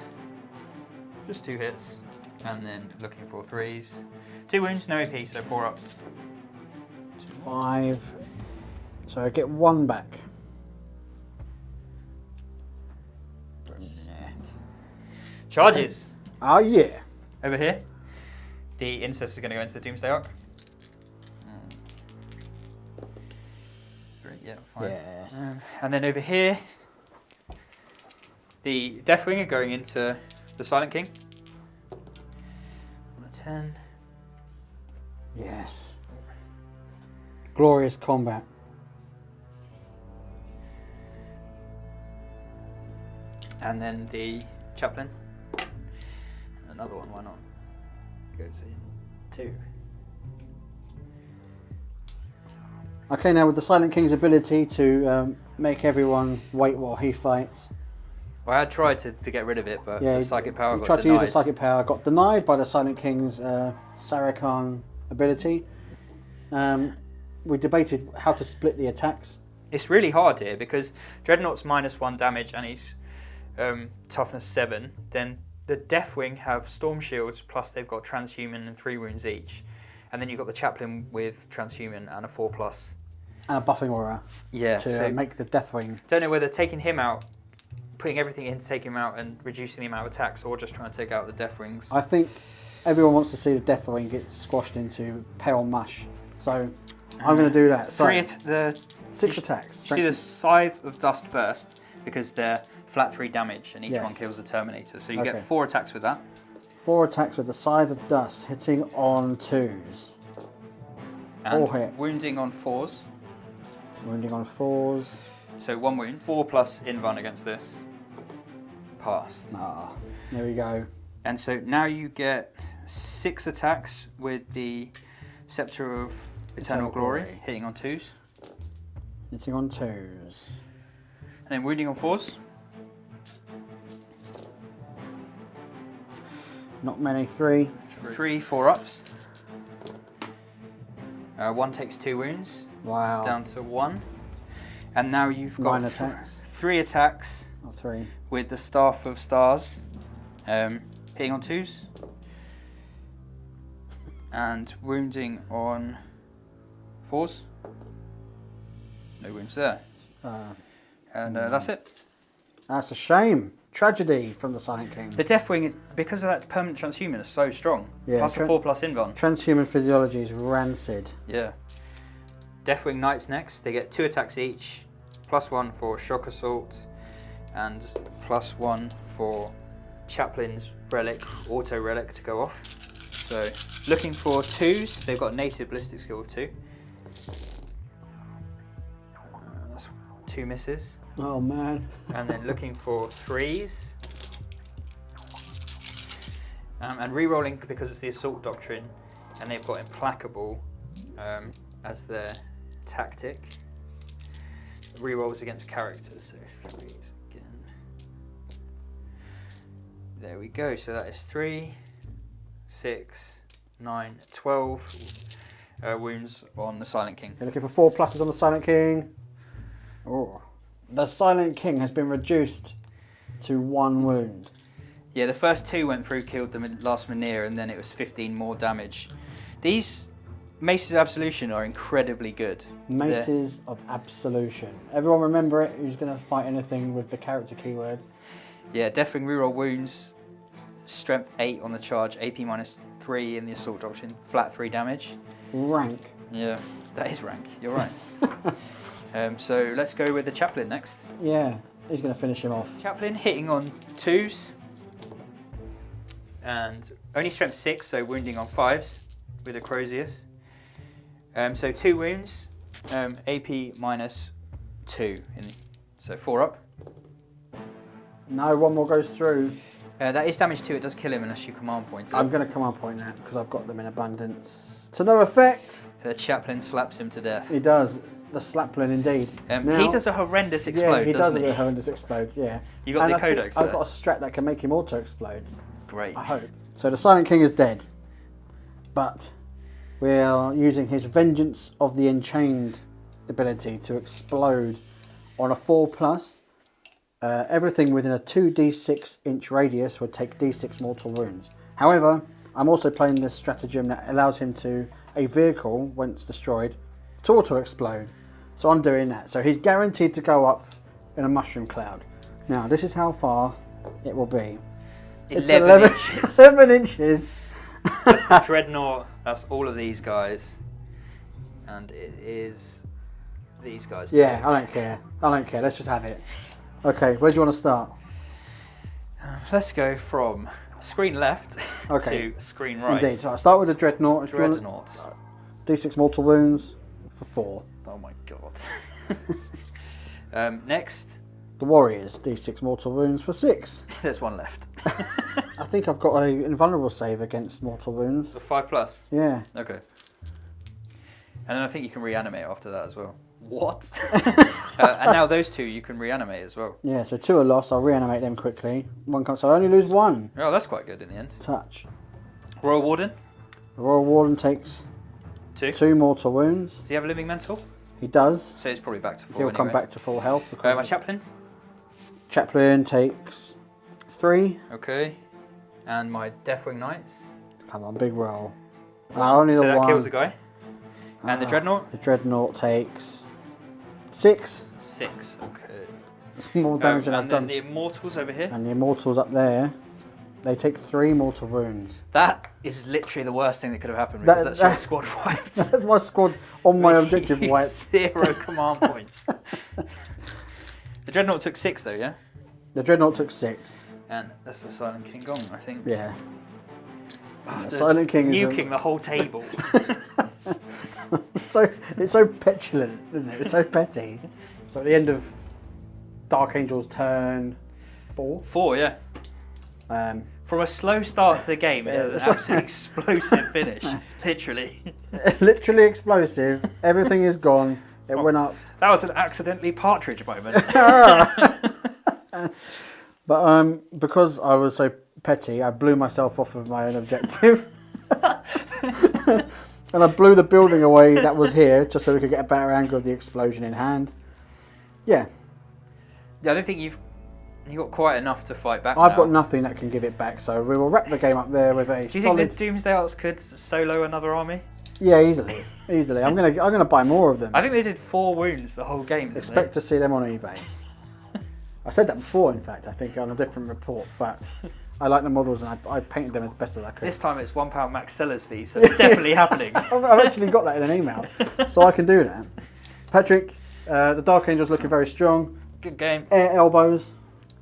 just 2 hits, and then looking for 3s. 2 wounds, no AP, so 4 ups. 5. So I get 1 back. Charges! Oh yeah. Over here, the Incest is going to go into the Doomsday Arc. 3, yeah, fine. Yes. And then over here, the Deathwing are going into the Silent King. On a 10. Yes. Glorious combat. And then the chaplain. Another one, why not? Goes in 2. Okay, now with the Silent King's ability to make everyone wait while he fights. Well, I had tried to get rid of it, but the psychic power got tried denied. to use the psychic power, got denied by the Silent King's Sarachan ability. We debated how to split the attacks. It's really hard here because Dreadnought's -1 damage and he's toughness 7. Then the Deathwing have Storm Shields, plus they've got Transhuman and 3 wounds each. And then you've got the Chaplain with Transhuman and a 4+. And a buffing aura to make the Deathwing. Don't know whether taking him out, putting everything in to take him out and reducing the amount of attacks, or just trying to take out the Deathwings. I think everyone wants to see the Deathwing get squashed into pale mush. So I'm going to do that. So 6 attacks. Do the Scythe of Dust first, because they're flat 3 damage and each one kills the Terminator. So you get 4 attacks with that. 4 attacks with the Scythe of Dust, hitting on 2s. And 4 hit. Wounding on 4s. Wounding on 4s. So 1 wound. 4+ invuln against this. Passed. Ah, there we go. And so now you get 6 attacks with the Scepter of Eternal Glory, hitting on 2s. Hitting on 2s. And then wounding on 4s. Not many, 3. 3 4-ups. 1 takes 2 wounds. Wow. Down to 1. And now you've got 9 attacks. 3 attacks. Oh, 3. With the Staff of Stars, hitting on 2s. And wounding on 4s. No wounds there. And that's it. That's a shame. Tragedy from the Silent King. The Deathwing, because of that permanent transhuman, is so strong. Yeah, Plus a 4+ invuln. Transhuman physiology is rancid. Yeah. Deathwing Knights next. They get 2 attacks each. +1 for Shock Assault. And +1 for Chaplain's Relic, Auto Relic to go off. So, looking for 2s. They've got native ballistic skill of 2. That's 2 misses. Oh man. And then looking for 3s. And re-rolling because it's the Assault Doctrine, and they've got Implacable as their tactic. Re-rolls against characters, so 3s again. There we go, so that is 3, 6, 9, 12 wounds on the Silent King. You're looking for 4+ on the Silent King. Oh. The Silent King has been reduced to 1 wound. Yeah, the first 2 went through, killed the last Minear, and then it was 15 more damage. These Maces of Absolution are incredibly good. Maces of Absolution. Everyone remember it, who's going to fight anything with the character keyword. Yeah, Deathwing reroll wounds, strength 8 on the charge, AP -3 in the Assault Doctrine, flat 3 damage. Rank. Yeah, that is rank, you're right. So let's go with the Chaplain next. Yeah, he's going to finish him off. Chaplain hitting on 2s. And only strength 6, so wounding on 5s with a Crozius. So 2 wounds, AP -2, so 4 up. No, 1 more goes through. That is damage 2, it does kill him unless you command point it. I'm going to command point that because I've got them in abundance. To no effect. So the Chaplain slaps him to death. He does. The Slaplin indeed. He does a horrendous explode, yeah, he doesn't does a horrendous explode, yeah. You got the Codex there? I've got a strat that can make him auto-explode. Great. I hope. So the Silent King is dead. But we are using his Vengeance of the Enchained ability to explode on a 4+. Everything within a 2d6 inch radius would take d6 mortal wounds. However, I'm also playing this stratagem that allows him to, a vehicle, once destroyed, to auto-explode. So I'm doing that. So he's guaranteed to go up in a mushroom cloud. Now, this is how far it will be. 11 inches. 11 inches. That's the Dreadnought. That's all of these guys. And it is these guys too. Yeah, I don't care. I don't care. Let's just have it. Okay, where do you want to start? Let's go from screen left to screen right. Indeed. So I'll start with the Dreadnought. Dreadnought. D6 mortal wounds for 4. Oh my god. Next, The Warriors, D6 mortal wounds for 6. There's one left. I think I've got an invulnerable save against mortal wounds. So 5+. Yeah. Okay. And then I think you can reanimate after that as well. What? And now those 2 you can reanimate as well. Yeah, so 2 are lost. I'll reanimate them quickly. One comes, so I only lose 1. Oh, that's quite good in the end. Touch. Royal Warden. The Royal Warden takes 2 mortal wounds. Does he have a living mental? He does. So he's probably back to 4 He'll anyway. come back to full health. Because my Chaplain. Chaplain takes 3. Okay. And my Deathwing Knights. Come on, big roll. Only so the that 1. kills a guy. And the Dreadnought? The Dreadnought takes 6. 6, okay. It's more damage than I've done. And then the Immortals over here? And the Immortals up there, they take 3 mortal wounds. That is literally the worst thing that could have happened because that's your squad wiped. That's my squad on my objective wiped. 0 command points. The Dreadnought took 6 though, yeah? The Dreadnought took 6. And that's the Silent King gone, I think. Yeah. After Silent King is nuking the whole table. It's so petulant, isn't it? It's so petty. So at the end of Dark Angel's turn 4. 4, yeah. From a slow start to the game, it had an absolutely explosive finish. Literally. Literally explosive. Everything is gone. It went up. That was an accidentally partridge moment. But because I was so petty, I blew myself off of my own objective. And I blew the building away that was here, just so we could get a better angle of the explosion in hand. Yeah. Yeah, I don't think you got quite enough to fight back. I've got nothing that can give it back, so we will wrap the game up there with a Do you solid... think the Doomsday Arts could solo another army? Yeah, easily. Easily. I'm gonna buy more of them. I think they did 4 wounds the whole game. Expect to see them on eBay. I said that before, in fact, I think on a different report, but I like the models and I painted them as best as I could. This time it's £1 max seller's fee, so it's definitely happening. I've actually got that in an email, so I can do that. Patrick, the Dark Angel's looking very strong. Good game. Air elbows.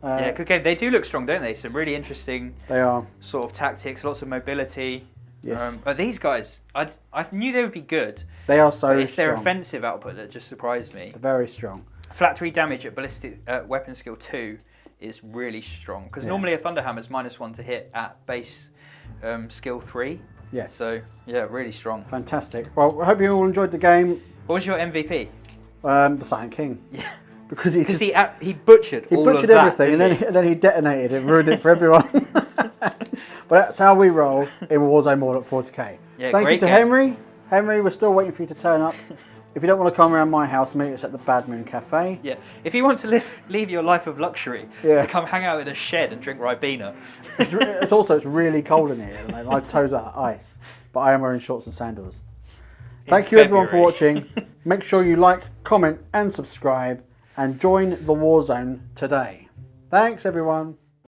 Yeah, good game. They do look strong, don't they? Some really interesting They are. sort of tactics, lots of mobility. Yes. But these guys, I knew they would be good. They are so It's their strong. offensive output that just surprised me. They're very strong. Flat 3 damage at ballistic weapon skill 2 is really strong because normally a Thunderhammer's -1 to hit at base skill 3. Yes. So yeah, really strong. Fantastic. Well, I hope you all enjoyed the game. What was your MVP? The Silent King. Yeah. Because he he butchered all of that, everything and then he detonated it and ruined it for everyone. But that's how we roll in Warzone Morloc 40k. Yeah, Thank you great to game. Henry. Henry, we're still waiting for you to turn up. If you don't want to come around my house, meet us at the Bad Moon Cafe. Yeah. If you want to leave your life of luxury to come hang out in a shed and drink Ribena. It's really cold in here at the moment. My toes are ice. But I am wearing shorts and sandals. Thank you everyone for watching. Make sure you like, comment and subscribe and join the Warzone today. Thanks everyone.